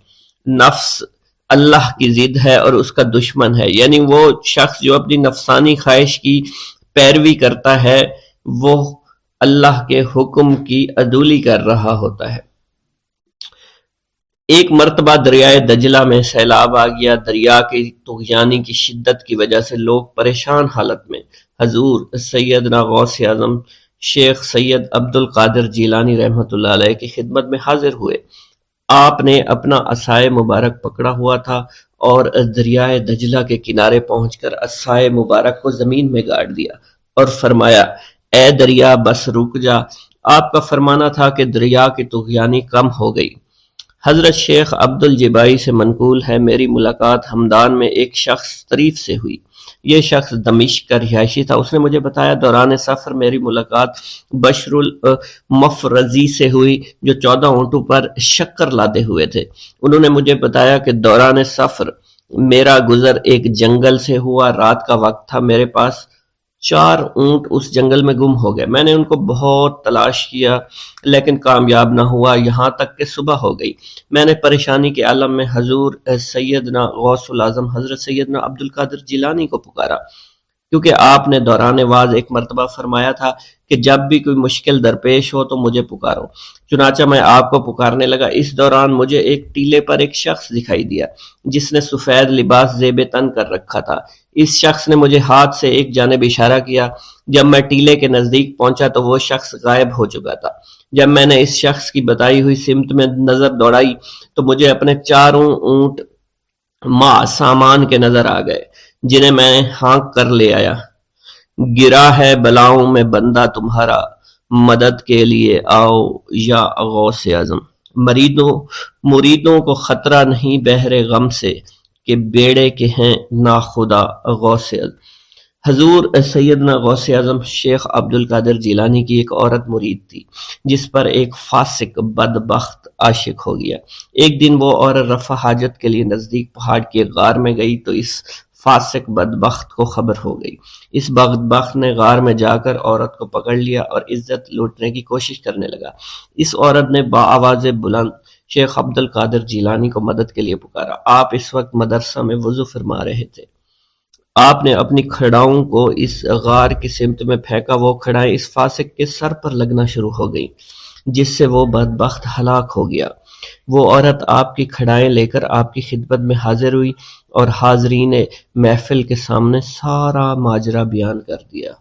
نفس اللہ کی ضد ہے اور اس کا دشمن ہے، یعنی وہ شخص جو اپنی نفسانی خواہش کی پیروی کرتا ہے وہ اللہ کے حکم کی عدولی کر رہا ہوتا ہے۔ ایک مرتبہ دریائے دجلہ میں سیلاب آ گیا۔ دریا کی طغیانی کی شدت کی وجہ سے لوگ پریشان حالت میں حضور سیدنا غوث اعظم شیخ سید عبد القادر جیلانی رحمۃ اللہ علیہ کی خدمت میں حاضر ہوئے۔ آپ نے اپنا عصائے مبارک پکڑا ہوا تھا اور دریائے دجلہ کے کنارے پہنچ کر عصائے مبارک کو زمین میں گاڑ دیا اور فرمایا، اے دریا بس رک جا۔ آپ کا فرمانا تھا کہ دریا کی طغیانی کم ہو گئی۔ حضرت شیخ عبد الجبائی سے منقول ہے، میری ملاقات ہمدان میں ایک شخص طریف سے ہوئی۔ یہ شخص دمشق کا رہائشی تھا۔ اس نے مجھے بتایا دوران سفر میری ملاقات بشر المفرزی سے ہوئی جو 14 اونٹوں پر شکر لادے ہوئے تھے۔ انہوں نے مجھے بتایا کہ دوران سفر میرا گزر ایک جنگل سے ہوا، رات کا وقت تھا، میرے پاس 4 اونٹ اس جنگل میں گم ہو گئے۔ میں نے ان کو بہت تلاش کیا لیکن کامیاب نہ ہوا، یہاں تک کہ صبح ہو گئی۔ میں نے پریشانی کے عالم میں حضور سیدنا غوث الاعظم حضرت سیدنا عبد القادر جیلانی کو پکارا، کیونکہ آپ نے دوران واز ایک مرتبہ فرمایا تھا کہ جب بھی کوئی مشکل درپیش ہو تو مجھے پکارو۔ چنانچہ میں آپ کو پکارنے لگا۔ اس دوران مجھے ایک ٹیلے پر ایک شخص دکھائی دیا جس نے سفید لباس زیب تن کر رکھا تھا۔ اس شخص نے مجھے ہاتھ سے ایک جانب اشارہ کیا۔ جب میں ٹیلے کے نزدیک پہنچا تو وہ شخص غائب ہو چکا تھا۔ جب میں نے اس شخص کی بتائی ہوئی سمت میں نظر دوڑائی تو مجھے اپنے 4 اونٹ ماں سامان کے نظر آ گئے جنہیں میں ہانک کر لے آیا۔ گرا ہے بلاؤں میں بندہ تمہارا، مدد کے لیے آؤ یا غوث اعظم۔ مریدوں کو خطرہ نہیں بحر غم سے کہ بیڑے کے ہیں ناخدا غوث اعظم۔ حضور سیدنا غوث اعظم شیخ عبد القادر جیلانی کی ایک عورت مرید تھی جس پر ایک فاسق بدبخت عاشق ہو گیا۔ ایک دن وہ عورت رفع حاجت کے لیے نزدیک پہاڑ کے غار میں گئی تو اس فاسق بدبخت کو خبر ہو گئی۔ اس بدبخت نے غار میں جا کر عورت کو پکڑ لیا اور عزت لوٹنے کی کوشش کرنے لگا۔ اس عورت نے بآواز بلند شیخ عبد القادر جیلانی کو مدد کے لیے پکارا۔ آپ اس وقت مدرسہ میں وضو فرما رہے تھے۔ آپ نے اپنی کھڑاؤں کو اس غار کی سمت میں پھینکا۔ وہ کھڑائیں اس فاسق کے سر پر لگنا شروع ہو گئی جس سے وہ بدبخت ہلاک ہو گیا۔ وہ عورت آپ کی کھڑائیں لے کر آپ کی خدمت میں حاضر ہوئی اور حاضرین محفل کے سامنے سارا ماجرا بیان کر دیا۔